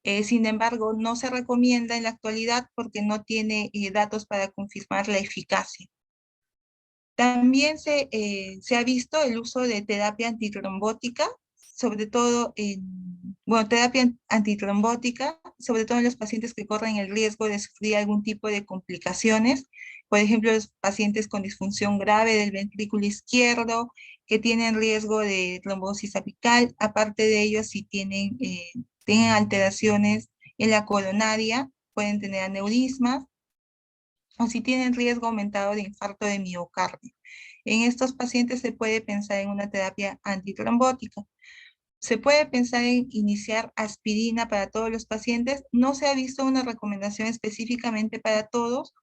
Speaker 1: Sin embargo, no se recomienda en la actualidad porque no tiene datos para confirmar la eficacia. También se ha visto el uso de terapia antitrombótica, sobre todo terapia antitrombótica, sobre todo en los pacientes que corren el riesgo de sufrir algún tipo de complicaciones. Por ejemplo, los pacientes con disfunción grave del ventrículo izquierdo, que tienen riesgo de trombosis apical. Aparte de ello, si tienen alteraciones en la coronaria, pueden tener aneurismas, o si tienen riesgo aumentado de infarto de miocardio. En estos pacientes se puede pensar en una terapia antitrombótica. Se puede pensar en iniciar aspirina para todos los pacientes. No se ha visto una recomendación específicamente para todos,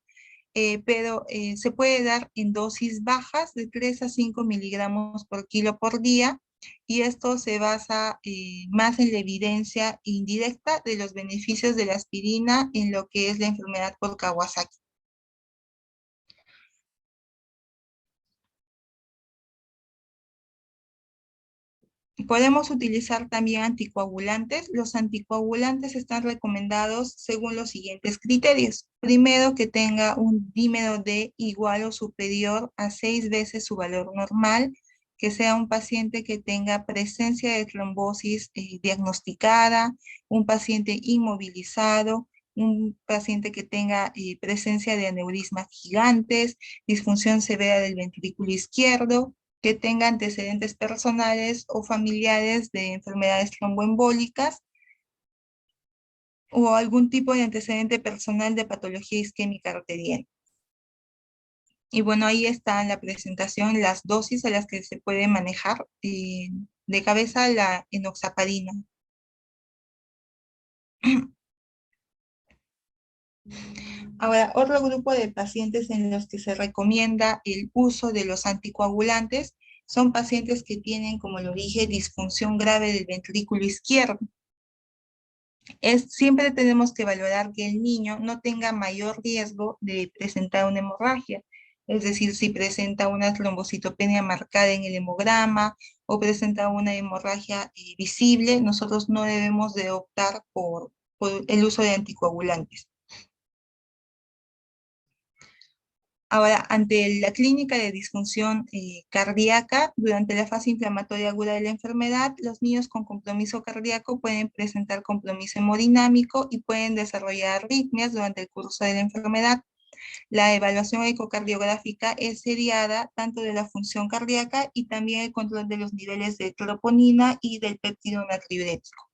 Speaker 1: pero se puede dar en dosis bajas de 3 a 5 miligramos por kilo por día, y esto se basa más en la evidencia indirecta de los beneficios de la aspirina en lo que es la enfermedad por Kawasaki. Podemos utilizar también anticoagulantes. Los anticoagulantes están recomendados según los siguientes criterios. Primero, que tenga un dímero D igual o superior a 6 veces su valor normal, que sea un paciente que tenga presencia de trombosis diagnosticada, un paciente inmovilizado, un paciente que tenga presencia de aneurismas gigantes, disfunción severa del ventrículo izquierdo, que tenga antecedentes personales o familiares de enfermedades tromboembólicas, o algún tipo de antecedente personal de patología isquémica arterial. Y bueno, ahí está en la presentación las dosis a las que se puede manejar. De cabeza, la enoxaparina. Ahora, otro grupo de pacientes en los que se recomienda el uso de los anticoagulantes son pacientes que tienen, como lo dije, disfunción grave del ventrículo izquierdo. Siempre tenemos que valorar que el niño no tenga mayor riesgo de presentar una hemorragia. Es decir, si presenta una trombocitopenia marcada en el hemograma o presenta una hemorragia visible, nosotros no debemos de optar por el uso de anticoagulantes. Ahora, ante la clínica de disfunción cardíaca, durante la fase inflamatoria aguda de la enfermedad, los niños con compromiso cardíaco pueden presentar compromiso hemodinámico y pueden desarrollar arritmias durante el curso de la enfermedad. La evaluación ecocardiográfica es seriada tanto de la función cardíaca y también el control de los niveles de troponina y del péptido natriurético.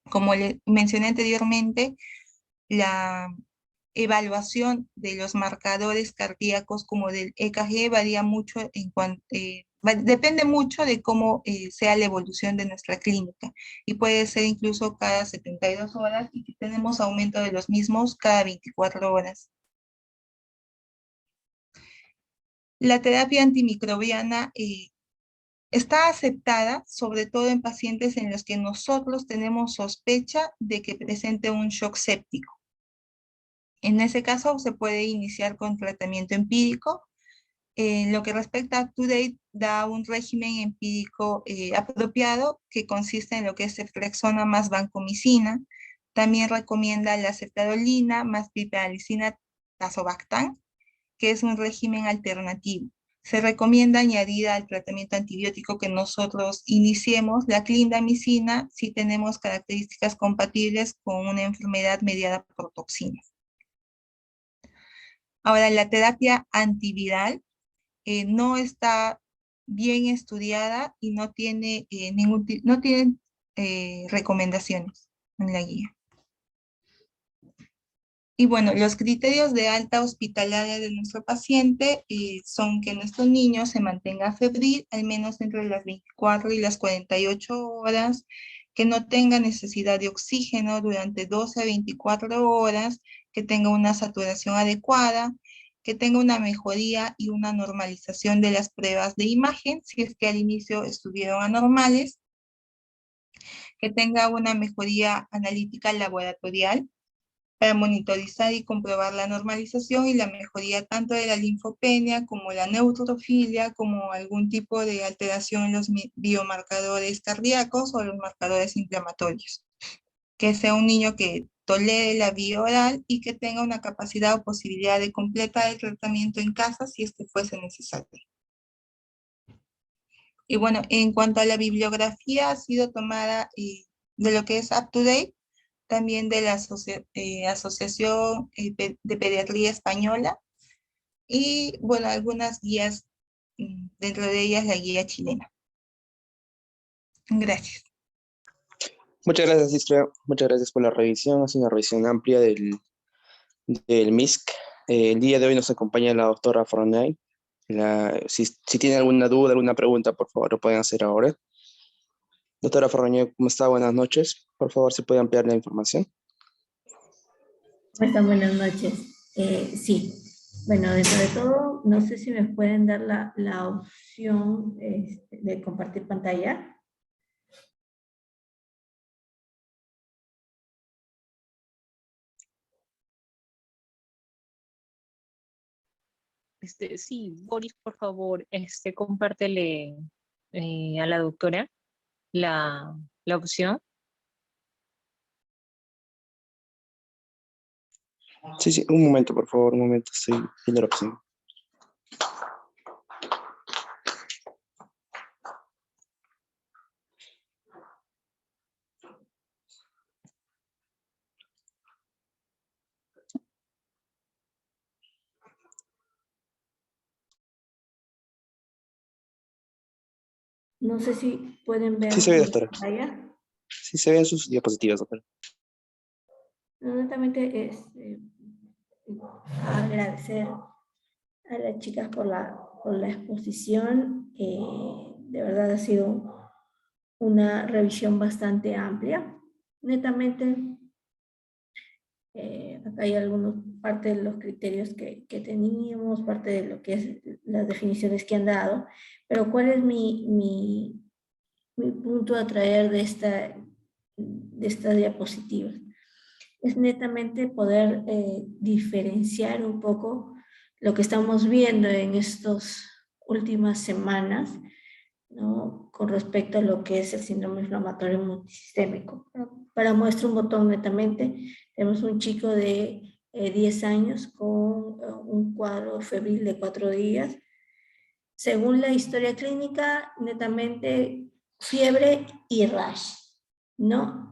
Speaker 1: Como le mencioné anteriormente, la evaluación de los marcadores cardíacos como del EKG varía mucho depende mucho de cómo sea la evolución de nuestra clínica y puede ser incluso cada 72 horas y si tenemos aumento de los mismos cada 24 horas. La terapia antimicrobiana está aceptada sobre todo en pacientes en los que nosotros tenemos sospecha de que presente un shock séptico. En ese caso se puede iniciar con tratamiento empírico. En lo que respecta a UpToDate, da un régimen empírico apropiado que consiste en lo que es ceftriaxona más vancomicina. También recomienda la ceftarolina más piperacillina tazobactam, que es un régimen alternativo. Se recomienda añadir al tratamiento antibiótico que nosotros iniciemos la clindamicina si tenemos características compatibles con una enfermedad mediada por toxinas. Ahora, la terapia antiviral no está bien estudiada y no tiene, recomendaciones en la guía. Y bueno, los criterios de alta hospitalaria de nuestro paciente son que nuestro niño se mantenga febril al menos entre las 24 y las 48 horas, que no tenga necesidad de oxígeno durante 12 a 24 horas, que tenga una saturación adecuada, que tenga una mejoría y una normalización de las pruebas de imagen, si es que al inicio estuvieron anormales, que tenga una mejoría analítica laboratorial, para monitorizar y comprobar la normalización y la mejoría tanto de la linfopenia como la neutrofilia, como algún tipo de alteración en los biomarcadores cardíacos o los marcadores inflamatorios. Que sea un niño que tolere la vía oral y que tenga una capacidad o posibilidad de completar el tratamiento en casa si es que fuese necesario. Y bueno, en cuanto a la bibliografía, ha sido tomada de lo que es UpToDate, también de la Asociación de Pediatría Española, y bueno, algunas guías, dentro de ellas la guía chilena. Gracias.
Speaker 2: Muchas gracias, Iskra. Muchas gracias por la revisión. Es una revisión amplia del MISC. El día de hoy nos acompaña la doctora Fornay. Si tiene alguna duda, alguna pregunta, por favor, lo pueden hacer ahora. Doctora Fornay, ¿cómo está? Buenas noches. Por favor, ¿se puede ampliar la información?
Speaker 3: ¿Cómo están? Buenas noches. Sí, bueno, dentro de todo, no sé si me pueden dar la opción de compartir pantalla.
Speaker 4: Sí, Boris, por favor, compártele a la doctora la opción.
Speaker 2: Sí, un momento, por favor, un momento. Estoy viendo la opción.
Speaker 3: No sé si pueden ver
Speaker 2: Sí se ve,
Speaker 3: mi
Speaker 2: doctora.
Speaker 3: pantalla.
Speaker 2: Sí se ven sus diapositivas, doctora.
Speaker 3: Honestamente es agradecer a las chicas por la exposición. De verdad ha sido una revisión bastante amplia. Netamente, acá hay algunos, parte de los criterios que teníamos, parte de lo que es las definiciones que han dado, pero ¿cuál es mi punto a traer de esta diapositiva? Es netamente poder diferenciar un poco lo que estamos viendo en estas últimas semanas, ¿no?, con respecto a lo que es el síndrome inflamatorio multisistémico. Para muestra un botón netamente, tenemos un chico de 10 años con un cuadro febril de 4 días. Según la historia clínica, netamente fiebre y rash, ¿no?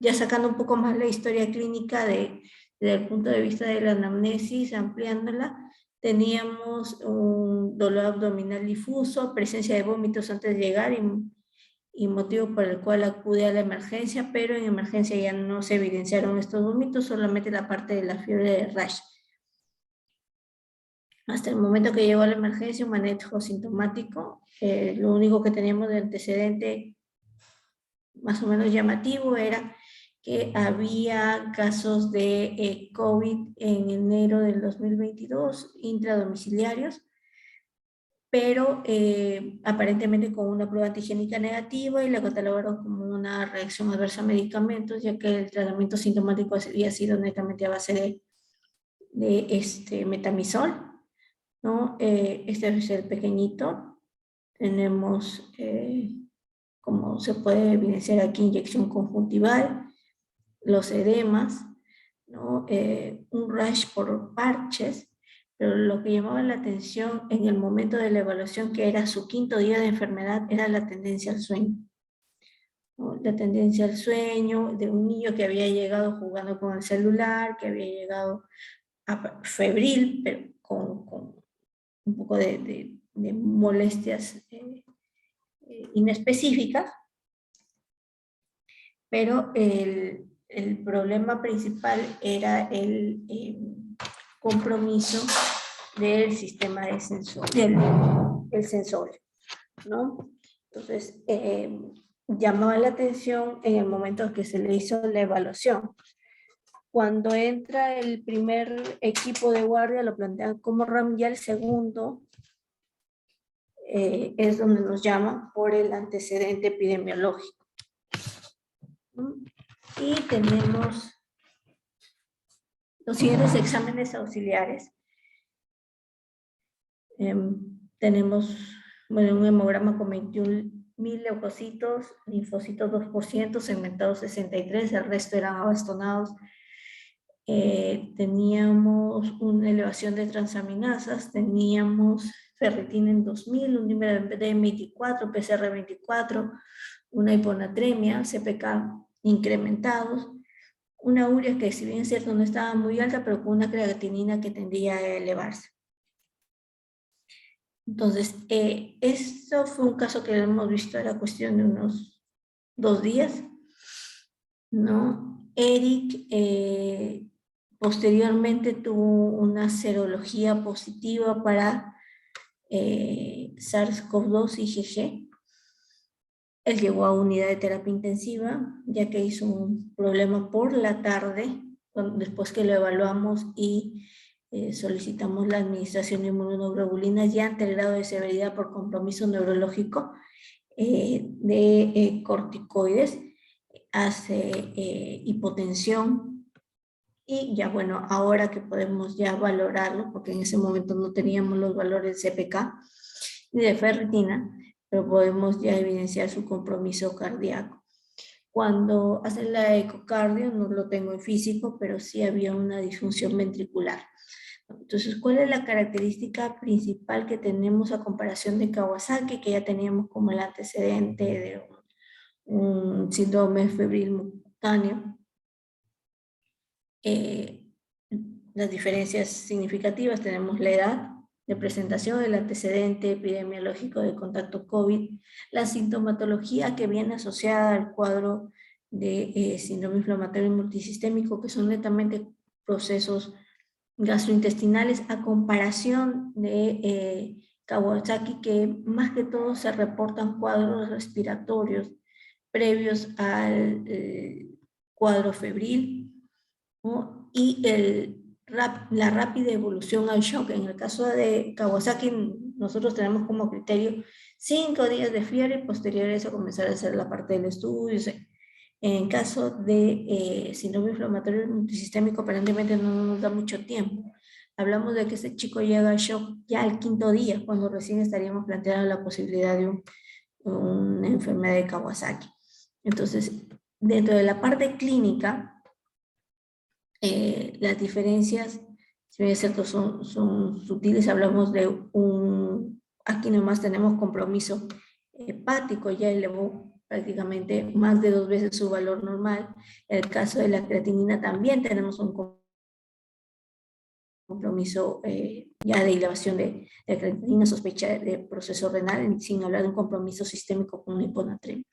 Speaker 3: Ya sacando un poco más la historia clínica de desde el punto de vista de la anamnesis, ampliándola, teníamos un dolor abdominal difuso, presencia de vómitos antes de llegar y motivo por el cual acude a la emergencia, pero en emergencia ya no se evidenciaron estos vómitos, solamente la parte de la fiebre de rash. Hasta el momento que llegó a la emergencia, un manejo sintomático, lo único que teníamos de antecedente más o menos llamativo era que había casos de COVID en enero del 2022, intradomiciliarios, pero aparentemente con una prueba antigénica negativa y la catalogaron como una reacción adversa a medicamentos, ya que el tratamiento sintomático había sido netamente a base de metamizol, ¿no? Este es el pequeñito. Tenemos, como se puede evidenciar aquí, inyección conjuntival, los edemas, ¿no? Un rash por parches, pero lo que llamaba la atención en el momento de la evaluación, que era su 5º día de enfermedad, era la tendencia al sueño, ¿no? La tendencia al sueño de un niño que había llegado jugando con el celular, que había llegado febril, pero con un poco de molestias inespecíficas, pero el problema principal era el compromiso del sistema de del sensor, ¿no? Entonces, llamaba la atención en el momento que se le hizo la evaluación. Cuando entra el primer equipo de guardia, lo plantean como RAM, ya el segundo es donde nos llaman por el antecedente epidemiológico. Y tenemos los siguientes exámenes auxiliares. Tenemos un hemograma con 21.000 leucocitos, linfocitos 2%, segmentados 63, el resto eran abastonados. Teníamos una elevación de transaminasas, teníamos ferritina en 2000, un número de DM24, PCR24, una hiponatremia, CPK incrementados, una urea que si bien es cierto no estaba muy alta, pero con una creatinina que tendía a elevarse. Entonces, esto fue un caso que hemos visto, era cuestión de unos 2 días, ¿no? Eric posteriormente tuvo una serología positiva para SARS-CoV-2 y IgG. Él llegó a unidad de terapia intensiva, ya que hizo un problema por la tarde, después que lo evaluamos y solicitamos la administración de inmunoglobulinas ya ante el grado de severidad por compromiso neurológico de corticoides, hace hipotensión y ya bueno, ahora que podemos ya valorarlo, porque en ese momento no teníamos los valores de CPK ni de ferritina, pero podemos ya evidenciar su compromiso cardíaco. Cuando hacen la ecocardio, no lo tengo en físico, pero sí había una disfunción ventricular. Entonces, ¿cuál es la característica principal que tenemos a comparación de Kawasaki, que ya teníamos como el antecedente de un síndrome febril cutáneo? Las diferencias significativas, tenemos la edad de presentación, el antecedente epidemiológico de contacto COVID, la sintomatología que viene asociada al cuadro de síndrome inflamatorio multisistémico, que son netamente procesos gastrointestinales, a comparación de Kawasaki, que más que todo se reportan cuadros respiratorios previos al cuadro febril, ¿no? Y la rápida evolución al shock. En el caso de Kawasaki, nosotros tenemos como criterio 5 días de fiebre y posterior a eso comenzar a hacer la parte del estudio. En caso de síndrome inflamatorio multisistémico, aparentemente no nos da mucho tiempo. Hablamos de que ese chico llega al shock ya al 5º día, cuando recién estaríamos planteando la posibilidad de una enfermedad de Kawasaki. Entonces, dentro de la parte clínica, las diferencias, si bien es cierto, son sutiles. Hablamos de aquí nomás tenemos compromiso hepático, ya elevó prácticamente más de 2 veces su valor normal. En el caso de la creatinina también tenemos un compromiso ya de elevación de creatinina, sospecha de proceso renal, sin hablar de un compromiso sistémico con una hiponatremia.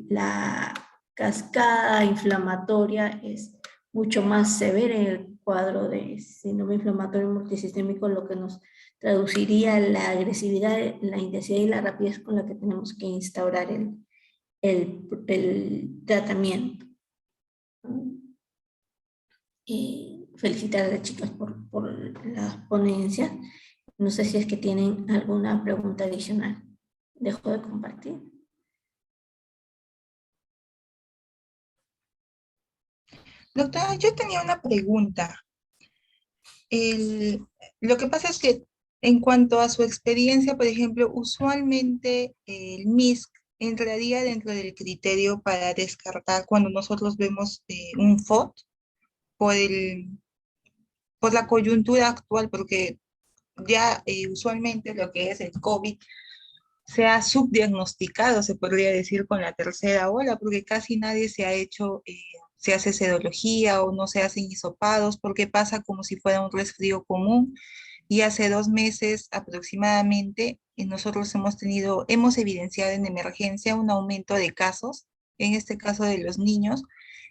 Speaker 3: La cascada inflamatoria es mucho más severa en el cuadro de síndrome inflamatorio multisistémico, lo que nos traduciría la agresividad, la intensidad y la rapidez con la que tenemos que instaurar el tratamiento. Felicitar a las chicas por la ponencia. No sé si es que tienen alguna pregunta adicional. Dejo de compartir.
Speaker 1: Doctora, yo tenía una pregunta. Lo que pasa es que en cuanto a su experiencia, por ejemplo, usualmente el MISC entraría dentro del criterio para descartar cuando nosotros vemos un FOD por, por la coyuntura actual, porque ya usualmente lo que es el COVID se ha subdiagnosticado, se podría decir, con la tercera ola, porque casi nadie se ha hecho, se hace serología o no se hacen hisopados, porque pasa como si fuera un resfrío común. Y hace 2 meses aproximadamente, nosotros hemos evidenciado en emergencia un aumento de casos, en este caso de los niños,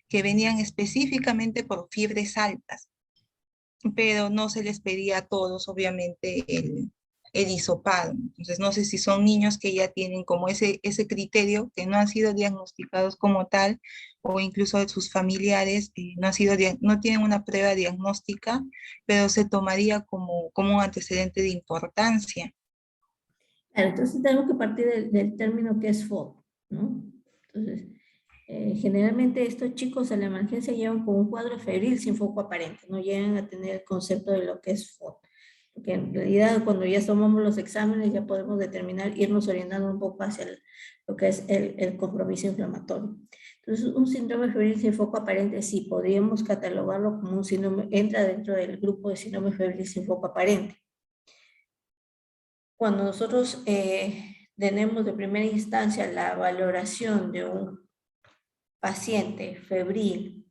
Speaker 1: que venían específicamente por fiebres altas, pero no se les pedía a todos, obviamente, el hisopado. Entonces, no sé si son niños que ya tienen como ese criterio, que no han sido diagnosticados como tal, o incluso sus familiares no tienen una prueba diagnóstica, pero se tomaría como un antecedente de importancia.
Speaker 3: Claro, entonces tenemos que partir del término que es FOD, ¿no? Entonces, generalmente estos chicos a la emergencia llegan con un cuadro febril sin foco aparente, no llegan a tener el concepto de lo que es FOD. Porque en realidad cuando ya tomamos los exámenes ya podemos determinar, irnos orientando un poco hacia lo que es el compromiso inflamatorio. Entonces un síndrome febril sin foco aparente sí podríamos catalogarlo como un síndrome, entra dentro del grupo de síndrome febril sin foco aparente. Cuando nosotros tenemos de primera instancia la valoración de un paciente febril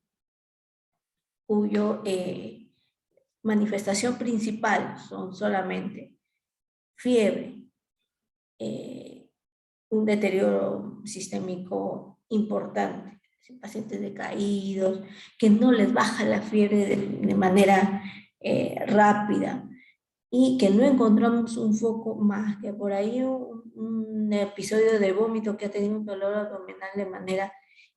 Speaker 3: cuyo manifestación principal son solamente fiebre, un deterioro sistémico importante, pacientes decaídos, que no les baja la fiebre de manera rápida y que no encontramos un foco más que por ahí un episodio de vómito que ha tenido un dolor abdominal de manera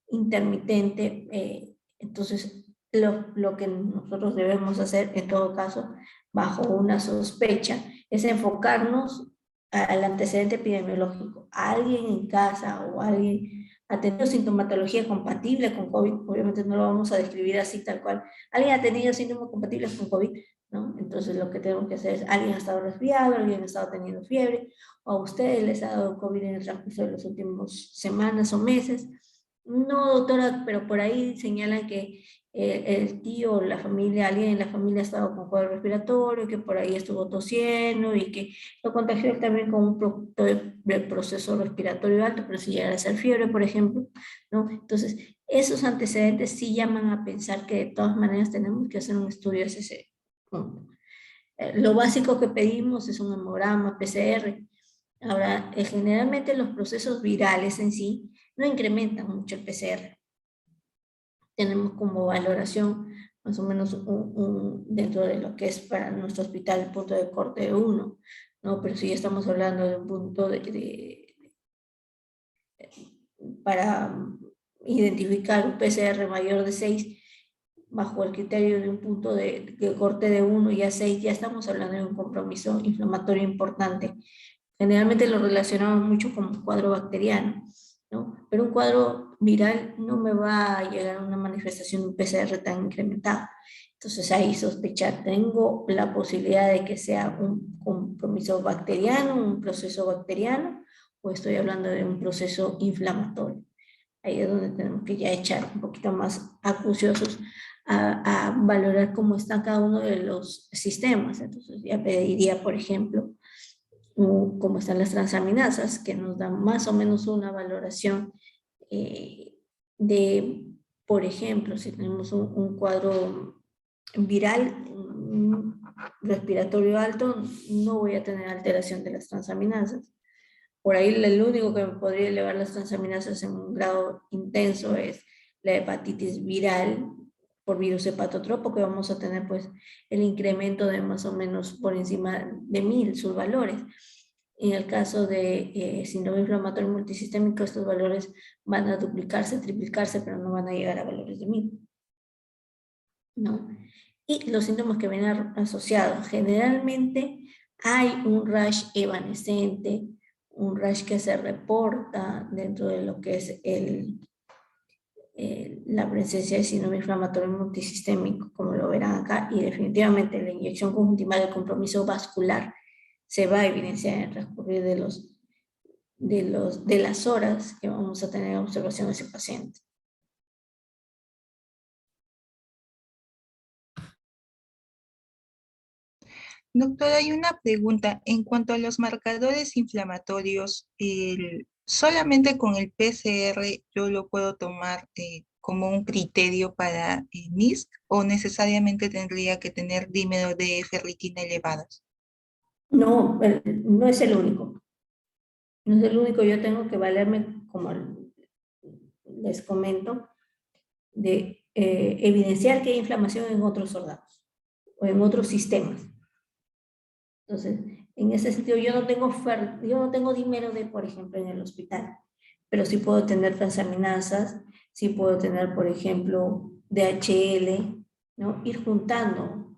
Speaker 3: intermitente. Entonces, lo que nosotros debemos hacer, en todo caso, bajo una sospecha, es enfocarnos al antecedente epidemiológico. Alguien en casa o alguien ha tenido sintomatología compatible con COVID, obviamente no lo vamos a describir así tal cual. Alguien ha tenido síntomas compatibles con COVID, ¿no? Entonces lo que tenemos que hacer es, alguien ha estado resfriado, alguien ha estado teniendo fiebre, o a ustedes les ha dado COVID en el transcurso de las últimas semanas o meses. No, doctora, pero por ahí señalan que el tío o la familia, alguien en la familia ha estado con cuadro respiratorio, que por ahí estuvo tosiendo y que lo contagió él también con un producto de proceso respiratorio alto, pero si llegara a ser fiebre, por ejemplo, ¿no? Entonces, esos antecedentes sí llaman a pensar que de todas maneras tenemos que hacer un estudio hacia ese punto. Lo básico que pedimos es un hemograma, PCR. Ahora, generalmente los procesos virales en sí no incrementan mucho el PCR. Tenemos como valoración más o menos dentro de lo que es para nuestro hospital el punto de corte de 1, ¿no? Pero si ya estamos hablando de un punto para identificar un PCR mayor de 6, bajo el criterio de un punto de corte de 1 y a 6, ya estamos hablando de un compromiso inflamatorio importante. Generalmente lo relacionamos mucho con un cuadro bacteriano, ¿no? Pero un cuadro viral no me va a llegar a una manifestación de un PCR tan incrementado. Entonces ahí sospechar, tengo la posibilidad de que sea un compromiso bacteriano, un proceso bacteriano, o estoy hablando de un proceso inflamatorio. Ahí es donde tenemos que ya echar un poquito más acuciosos a valorar cómo está cada uno de los sistemas. Entonces ya pediría, por ejemplo, cómo están las transaminasas, que nos dan más o menos una valoración de, por ejemplo, si tenemos un cuadro viral, respiratorio alto, no voy a tener alteración de las transaminasas. Por ahí el único que me podría elevar las transaminasas en un grado intenso es la hepatitis viral por virus hepatotropo, que vamos a tener pues el incremento de más o menos por encima de 1000 sus valores. En el caso de síndrome inflamatorio multisistémico, estos valores van a duplicarse, triplicarse, pero no van a llegar a valores de 1000, ¿no? Y los síntomas que vienen asociados, generalmente hay un rash evanescente, un rash que se reporta dentro de lo que es la presencia de síndrome inflamatorio multisistémico, como lo verán acá, y definitivamente la inyección conjuntival de compromiso vascular se va a evidenciar en el transcurrir de las horas que vamos a tener observación de ese paciente.
Speaker 1: Doctora, hay una pregunta. En cuanto a los marcadores inflamatorios, ¿solamente con el PCR yo lo puedo tomar como un criterio para MISC o necesariamente tendría que tener dímero de ferritina elevados?
Speaker 3: No, no es el único. No es el único, yo tengo que valerme, como les comento, de evidenciar que hay inflamación en otros órganos o en otros sistemas. Entonces, en ese sentido, yo no tengo dímero D, por ejemplo, en el hospital, pero sí puedo tener transaminasas, sí puedo tener, por ejemplo, DHL, ¿no? Ir juntando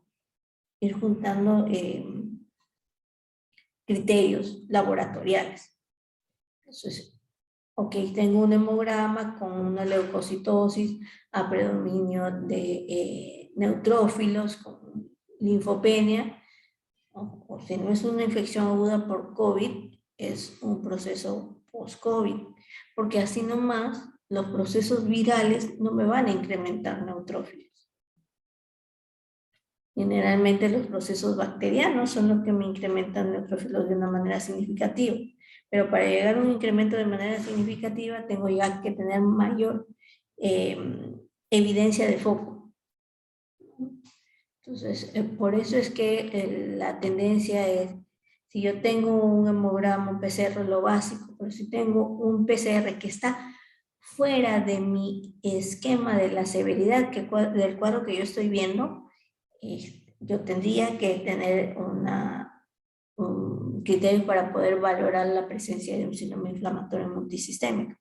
Speaker 3: criterios laboratoriales. Entonces, ok, tengo un hemograma con una leucocitosis a predominio de neutrófilos con linfopenia, o si no es una infección aguda por COVID, es un proceso post-COVID, porque así nomás los procesos virales no me van a incrementar neutrófilos. Generalmente los procesos bacterianos son los que me incrementan neutrófilos de una manera significativa, pero para llegar a un incremento de manera significativa tengo ya que tener mayor evidencia de foco. Entonces, por eso es que la tendencia es, si yo tengo un hemograma, un PCR, lo básico, pero si tengo un PCR que está fuera de mi esquema de la severidad del cuadro que yo estoy viendo, yo tendría que tener un criterio para poder valorar la presencia de un síndrome inflamatorio multisistémico.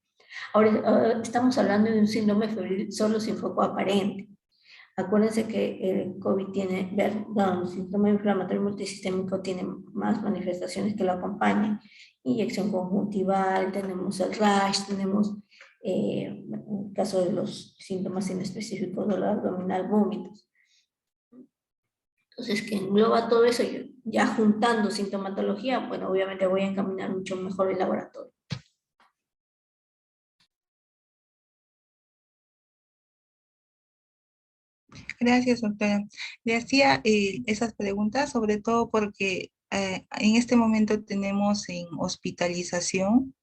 Speaker 3: Ahora estamos hablando de un síndrome febril solo sin foco aparente. Acuérdense que el COVID tiene, el síndrome inflamatorio multisistémico tiene más manifestaciones que lo acompañan. Inyección conjuntival, tenemos el rash, tenemos, en el caso de los síntomas inespecíficos, dolor abdominal, vómitos. Entonces, que engloba todo eso, ya juntando sintomatología, bueno, obviamente voy a encaminar mucho mejor el laboratorio.
Speaker 1: Gracias, doctora. Le hacía esas preguntas, sobre todo porque en este momento tenemos en hospitalización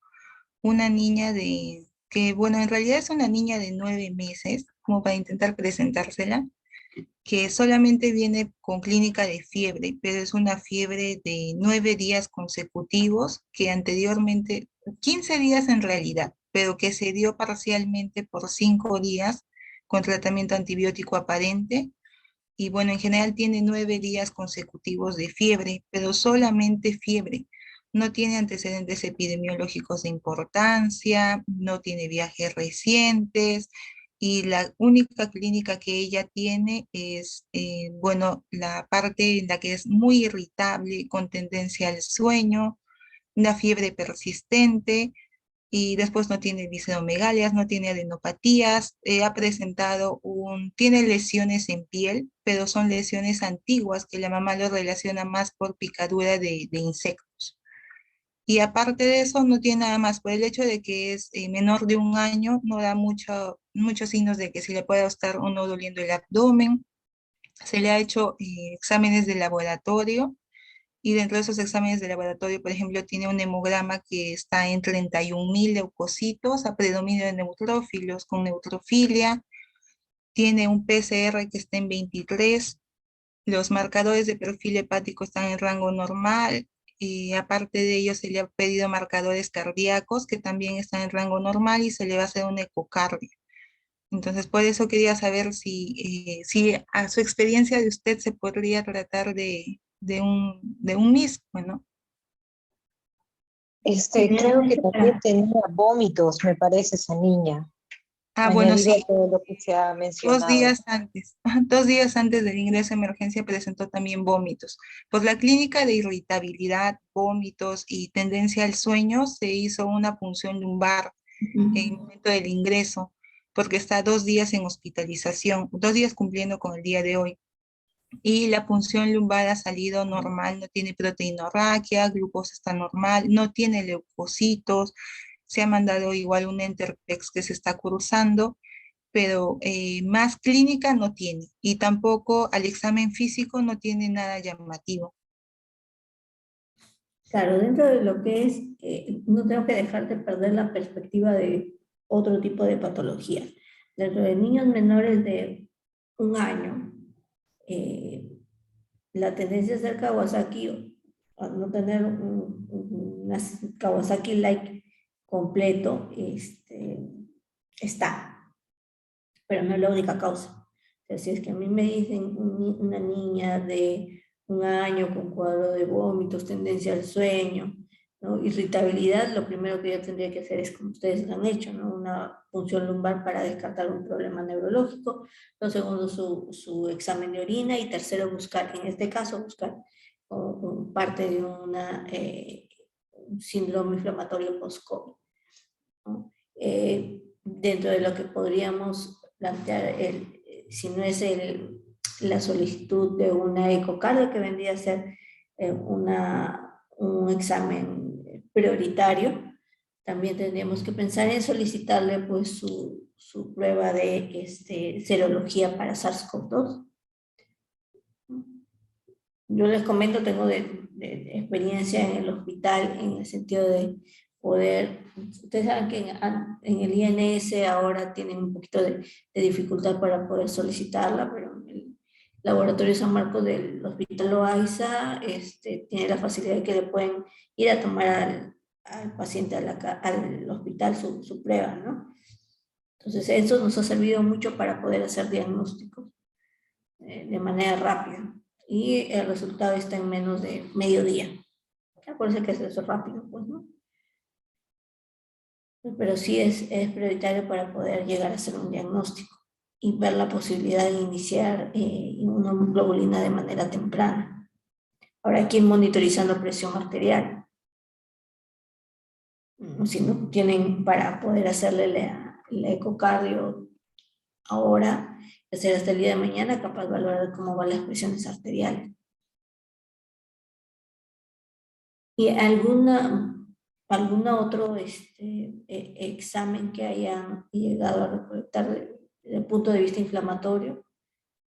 Speaker 1: una niña que bueno, en realidad es una niña de 9 meses, como para intentar presentársela, que solamente viene con clínica de fiebre, pero es una fiebre de 9 días consecutivos, que anteriormente, 15 días en realidad, pero que se dio parcialmente por 5 días con tratamiento antibiótico aparente. Y bueno, en general tiene 9 días consecutivos de fiebre, pero solamente fiebre. No tiene antecedentes epidemiológicos de importancia, no tiene viajes recientes, y la única clínica que ella tiene es, bueno, la parte en la que es muy irritable, con tendencia al sueño, una fiebre persistente, y después no tiene visceromegalias, no tiene adenopatías, ha presentado tiene lesiones en piel, pero son lesiones antiguas que la mamá lo relaciona más por picadura de insectos. Y aparte de eso, no tiene nada más. Por el hecho de que es menor de 1 año, no da muchos signos de que se le pueda estar o no doliendo el abdomen. Se le ha hecho exámenes de laboratorio, y dentro de esos exámenes de laboratorio, por ejemplo, tiene un hemograma que está en 31.000 leucocitos a predominio de neutrófilos, con neutrofilia. tiene un PCR que está en 23, los marcadores de perfil hepático están en rango normal, y aparte de ello se le ha pedido marcadores cardíacos que también están en rango normal y se le va a hacer un ecocardio. Entonces, por eso quería saber si a su experiencia de usted se podría tratar de un MIS, bueno.
Speaker 5: Creo que
Speaker 3: Generalmente
Speaker 5: también tenía vómitos, me parece, esa niña,
Speaker 1: Bueno,
Speaker 5: añadido a
Speaker 1: sí,
Speaker 5: todo lo que se ha
Speaker 1: 2 días
Speaker 5: mencionado.
Speaker 1: antes, 2 días antes del ingreso a emergencia presentó también vómitos. Pues la clínica de irritabilidad, vómitos y tendencia al sueño se hizo una punción lumbar en el momento del ingreso, porque está 2 días en hospitalización, 2 días cumpliendo con el día de hoy. Y la punción lumbar ha salido normal, no tiene proteinorraquia, glucosa está normal, no tiene leucocitos, se ha mandado igual un Enterpex que se está cruzando, pero más clínica no tiene, y tampoco al examen físico no tiene nada llamativo.
Speaker 3: Claro, dentro de lo que es, no tengo que dejar de perder la perspectiva de otro tipo de patologías. Dentro de niños menores de 1 año, la tendencia a ser Kawasaki, a no tener una Kawasaki-like completo, está, pero no es la única causa. O sea, si es que a mí me dicen una niña de 1 año con cuadro de vómitos, tendencia al sueño, ¿no? Irritabilidad, lo primero que yo tendría que hacer es como ustedes lo han hecho, ¿no? Una punción lumbar para descartar un problema neurológico. Lo segundo, su examen de orina. Y tercero, buscar, en este caso, buscar parte de un síndrome inflamatorio post-COVID, ¿no? Dentro de lo que podríamos plantear, si no es la solicitud de una ecocardio, que vendría a ser un examen prioritario, también tendríamos que pensar en solicitarle pues su prueba de serología para SARS-CoV-2. Yo les comento, tengo de experiencia en el hospital en el sentido de poder, ustedes saben que en el INS ahora tienen un poquito de dificultad para poder solicitarla, pero en el Laboratorio San Marcos del Hospital Loaiza tiene la facilidad de que le pueden ir a tomar al paciente al hospital su prueba, ¿no? Entonces eso nos ha servido mucho para poder hacer diagnósticos de manera rápida. Y el resultado está en menos de mediodía. Acuérdense que es eso rápido, pues, ¿no? Pero sí es prioritario para poder llegar a hacer un diagnóstico y ver la posibilidad de iniciar inmunoglobulina de manera temprana. Ahora hay que ir monitorizando presión arterial. Si no tienen para poder hacerle la ecocardio ahora, hacer hasta el día de mañana, capaz de valorar cómo van las presiones arteriales. ¿Y alguna otro examen que hayan llegado a recolectar desde el punto de vista inflamatorio?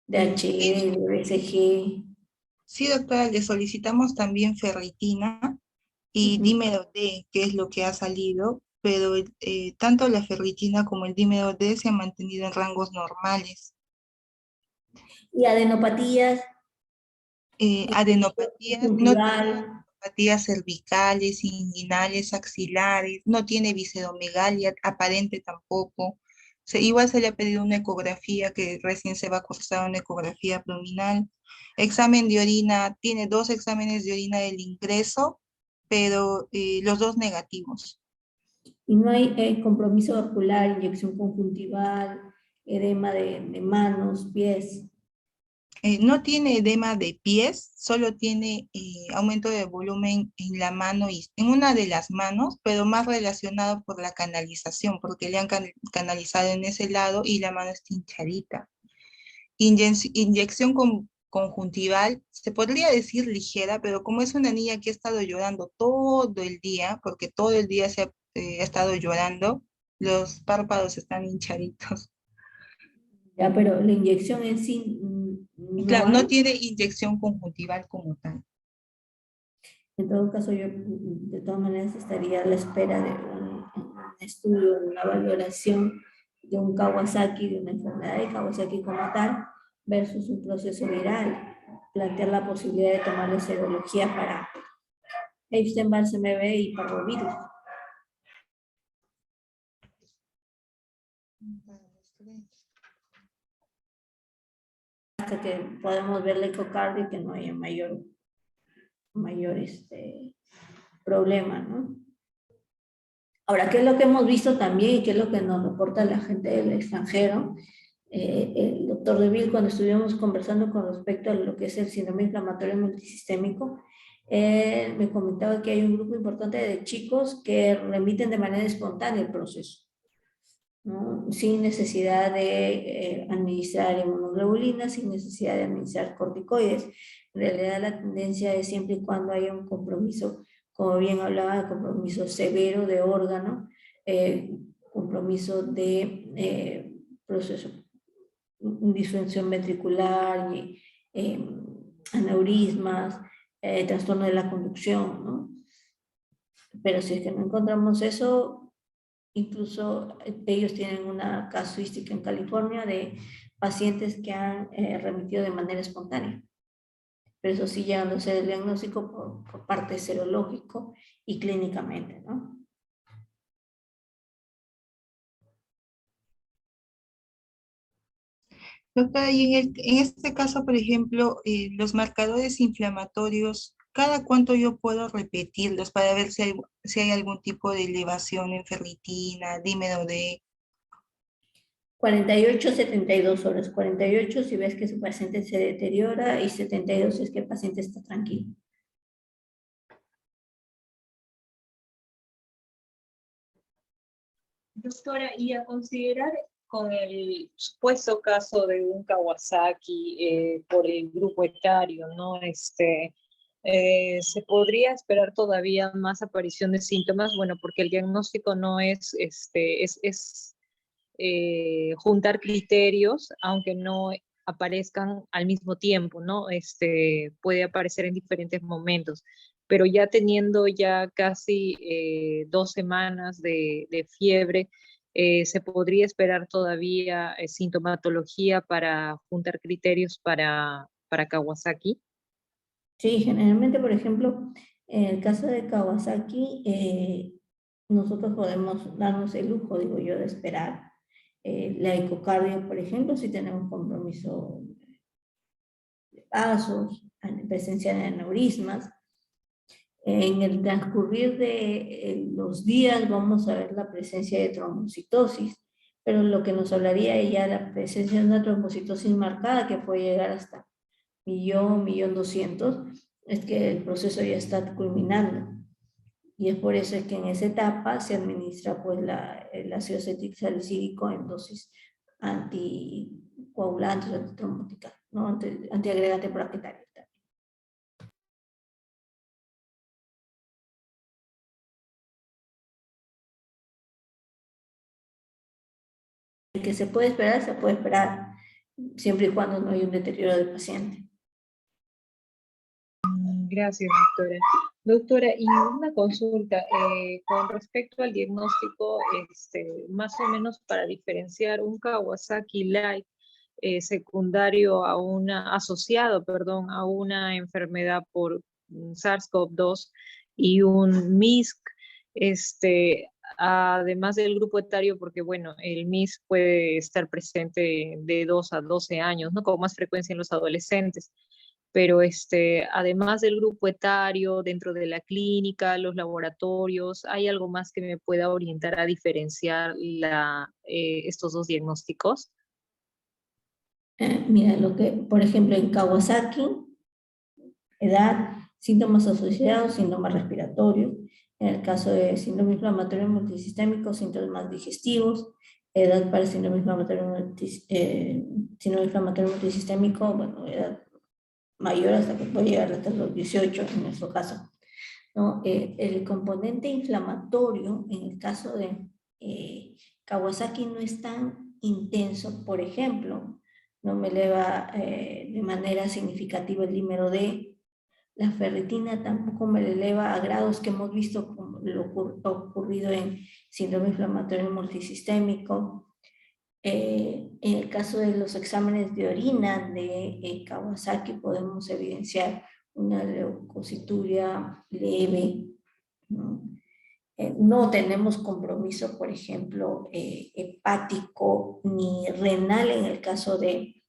Speaker 3: DHE, BCG.
Speaker 1: Sí, doctora, le solicitamos también ferritina y dímero D, que es lo que ha salido, pero tanto la ferritina como el dímero D se han mantenido en rangos normales.
Speaker 3: Y adenopatías.
Speaker 1: Adenopatías, no tiene
Speaker 3: Puntual.
Speaker 1: adenopatías cervicales, inguinales, axilares, no tiene visceromegalia aparente tampoco. Igual se le ha pedido una ecografía, que recién se va a cursar una ecografía abdominal. Examen de orina, tiene 2 exámenes de orina del ingreso, pero los 2 negativos.
Speaker 3: Y no hay compromiso vascular, inyección conjuntival, edema de manos, pies.
Speaker 1: No tiene edema de pies, solo tiene aumento de volumen en la mano y en una de las manos, pero más relacionado por la canalización, porque le han canalizado en ese lado y la mano está hinchadita. Inyección conjuntival, se podría decir ligera, pero como es una niña que ha estado llorando todo el día, porque todo el día ha estado llorando, los párpados están hinchaditos.
Speaker 3: Ya, pero la inyección en sí no
Speaker 1: Claro, no
Speaker 3: hay.
Speaker 1: tiene inyección conjuntival como tal.
Speaker 3: En todo caso, yo de todas maneras estaría a la espera de un estudio, de una valoración de un Kawasaki, de una enfermedad de Kawasaki como tal, versus un proceso viral. Plantear la posibilidad de tomar la serología para Epstein-Barr, CMV y parvovirus. Hasta que podemos ver el ecocardio y que no haya mayor problema, ¿no? Ahora, ¿qué es lo que hemos visto también y qué es lo que nos reporta la gente del extranjero? El doctor Deville, cuando estuvimos conversando con respecto a lo que es el síndrome inflamatorio multisistémico, me comentaba que hay un grupo importante de chicos que remiten de manera espontánea el proceso, ¿no? Sin necesidad de administrar inmunoglobulinas, sin necesidad de administrar corticoides. En realidad la tendencia es siempre y cuando haya un compromiso, como bien hablaba, de compromiso severo de órgano, compromiso de proceso, disfunción ventricular, aneurismas, trastorno de la conducción, ¿no? Pero si es que no encontramos eso, incluso ellos tienen una casuística en California de pacientes que han remitido de manera espontánea. Pero eso sí llegando a ser el diagnóstico por parte serológico y clínicamente, ¿no?
Speaker 1: Doctora, y en este caso, por ejemplo, los marcadores inflamatorios, ¿cada cuánto yo puedo repetirlos para ver si hay algún tipo de elevación en ferritina, dímero D?
Speaker 3: 48, 72 horas. 48 si ves que su paciente se deteriora y 72 si es que el paciente está tranquilo.
Speaker 4: Doctora, y a considerar con el supuesto caso de un Kawasaki por el grupo etario, ¿no? ¿Se podría esperar todavía más aparición de síntomas? Bueno, porque el diagnóstico no es, juntar criterios, aunque no aparezcan al mismo tiempo, ¿no? Puede aparecer en diferentes momentos, pero ya teniendo ya casi 2 semanas de fiebre, ¿se podría esperar todavía sintomatología para juntar criterios para Kawasaki?
Speaker 3: Sí, generalmente, por ejemplo, en el caso de Kawasaki, nosotros podemos darnos el lujo, digo yo, de esperar la ecocardio, por ejemplo, si tenemos compromiso de vasos, presencia de aneurismas. En el transcurrir de los días vamos a ver la presencia de trombocitosis, pero lo que nos hablaría ya la presencia de una trombocitosis marcada que puede llegar hasta 1.200.000, es que el proceso ya está culminando. Y es por eso que en esa etapa se administra pues el ácido cítrico salicílico en dosis anticoagulantes, antitrombóticas, ¿no? Antiagregante plaquetario. El que se puede esperar siempre y cuando no haya un deterioro del paciente.
Speaker 4: Gracias, doctora. Doctora, y una consulta con respecto al diagnóstico, más o menos para diferenciar un Kawasaki Light secundario a asociado, perdón, a una enfermedad por SARS-CoV-2 y un MISC, además del grupo etario, porque bueno, el MISC puede estar presente de 2 a 12 años, ¿no? Con más frecuencia en los adolescentes. Pero además del grupo etario, dentro de la clínica, los laboratorios, ¿hay algo más que me pueda orientar a diferenciar estos dos diagnósticos?
Speaker 3: Mira, por ejemplo, en Kawasaki, edad, síntomas asociados, síntomas respiratorios. En el caso de síndrome inflamatorio multisistémico, síntomas digestivos. Edad para síndrome inflamatorio multisistémico, bueno, edad mayor hasta que puede llegar hasta los 18 en nuestro caso, ¿no? El componente inflamatorio en el caso de Kawasaki no es tan intenso, por ejemplo, no me eleva de manera significativa el dímero D, la ferritina tampoco me la eleva a grados que hemos visto como lo ocurrido en síndrome inflamatorio multisistémico. En el caso de los exámenes de orina de Kawasaki podemos evidenciar una leucocituria leve, ¿no? No tenemos compromiso, por ejemplo, hepático ni renal en el caso de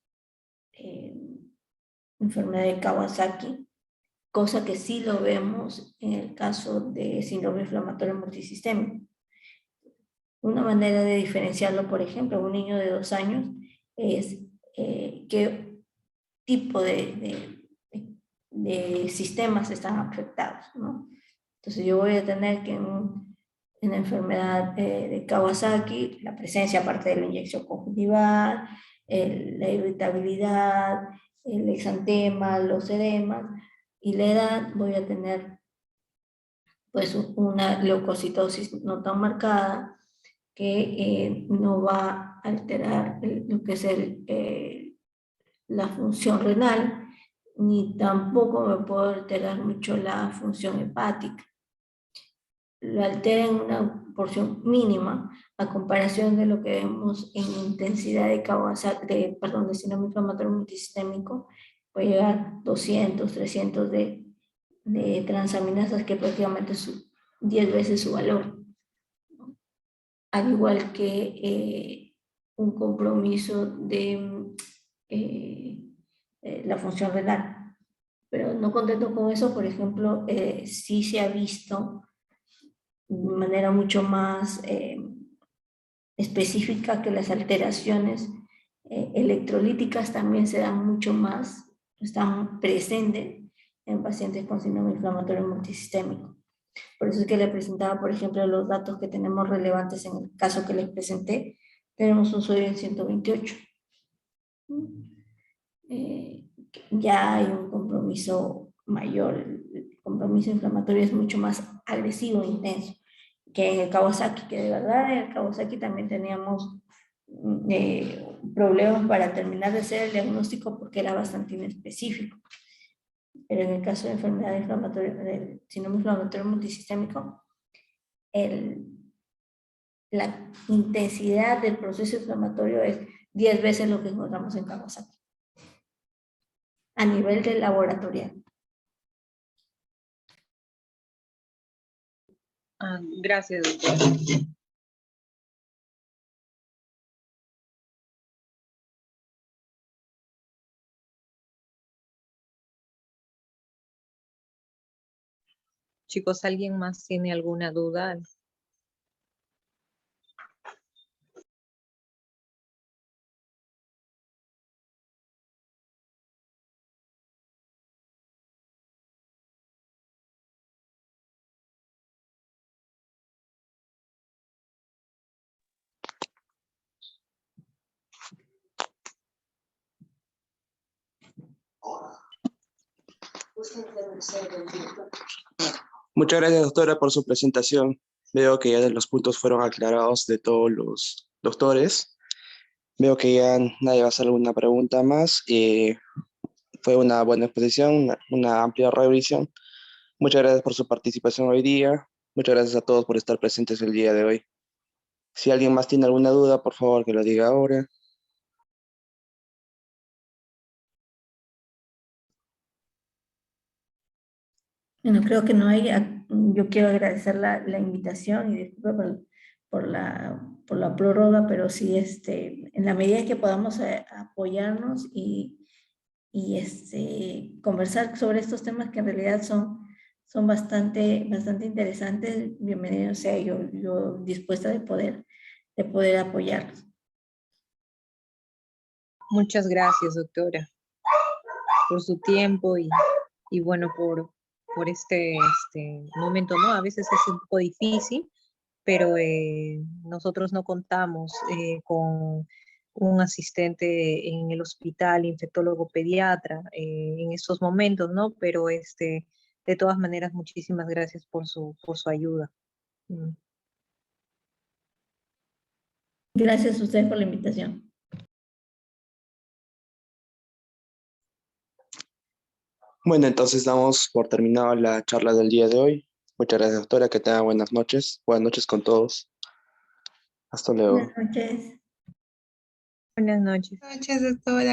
Speaker 3: enfermedad de Kawasaki, cosa que sí lo vemos en el caso de síndrome inflamatorio multisistémico. Una manera de diferenciarlo, por ejemplo, un niño de 2 años es qué tipo de sistemas están afectados, ¿no? Entonces yo voy a tener que en la enfermedad de Kawasaki, la presencia aparte de la inyección conjuntival, la irritabilidad, el exantema, los edemas, y la edad voy a tener pues una leucocitosis no tan marcada que no va a alterar lo que es la función renal, ni tampoco me puede alterar mucho la función hepática. Lo altera en una porción mínima a comparación de lo que vemos en intensidad de Kawasaki, de síndrome inflamatorio multisistémico, puede llegar a 200, 300 de transaminasas, que prácticamente es 10 veces su valor. Al igual que un compromiso de la función renal. Pero no contento con eso, por ejemplo, sí se ha visto de manera mucho más específica que las alteraciones electrolíticas también se dan mucho más, están presentes en pacientes con síndrome inflamatorio multisistémico. Por eso es que le presentaba, por ejemplo, los datos que tenemos relevantes en el caso que les presenté. Tenemos un sodio en 128. Ya hay un compromiso mayor. El compromiso inflamatorio es mucho más agresivo e intenso que en el Kawasaki, que de verdad en el Kawasaki también teníamos problemas para terminar de hacer el diagnóstico porque era bastante inespecífico. Pero en el caso de enfermedad inflamatoria, del síndrome inflamatorio multisistémico, la intensidad del proceso inflamatorio es 10 veces lo que encontramos en Kawasaki, a nivel de laboratorial.
Speaker 4: Gracias, doctora. Chicos, ¿alguien más tiene alguna duda?
Speaker 2: Muchas gracias, doctora, por su presentación. Veo que ya los puntos fueron aclarados de todos los doctores. Veo que ya nadie va a hacer alguna pregunta más. Fue una buena exposición, una amplia revisión. Muchas gracias por su participación hoy día. Muchas gracias a todos por estar presentes el día de hoy. Si alguien más tiene alguna duda, por favor que lo diga ahora.
Speaker 3: Bueno, creo que no hay. Yo quiero agradecer la invitación y disculpa por la prórroga, pero sí, en la medida que podamos apoyarnos y conversar sobre estos temas que en realidad son bastante interesantes, bienvenido sea yo dispuesta de poder apoyarlos.
Speaker 4: Muchas gracias, doctora, por su tiempo y bueno, por este momento, ¿no? A veces es un poco difícil, pero nosotros no contamos con un asistente en el hospital, infectólogo pediatra, en estos momentos, ¿no? Pero de todas maneras, muchísimas gracias por su ayuda.
Speaker 3: Gracias a ustedes por la invitación.
Speaker 2: Bueno, entonces damos por terminado la charla del día de hoy. Muchas gracias, doctora. Que tenga buenas noches. Buenas noches con todos. Hasta luego.
Speaker 3: Buenas noches.
Speaker 4: Buenas noches.
Speaker 1: Buenas noches, doctora.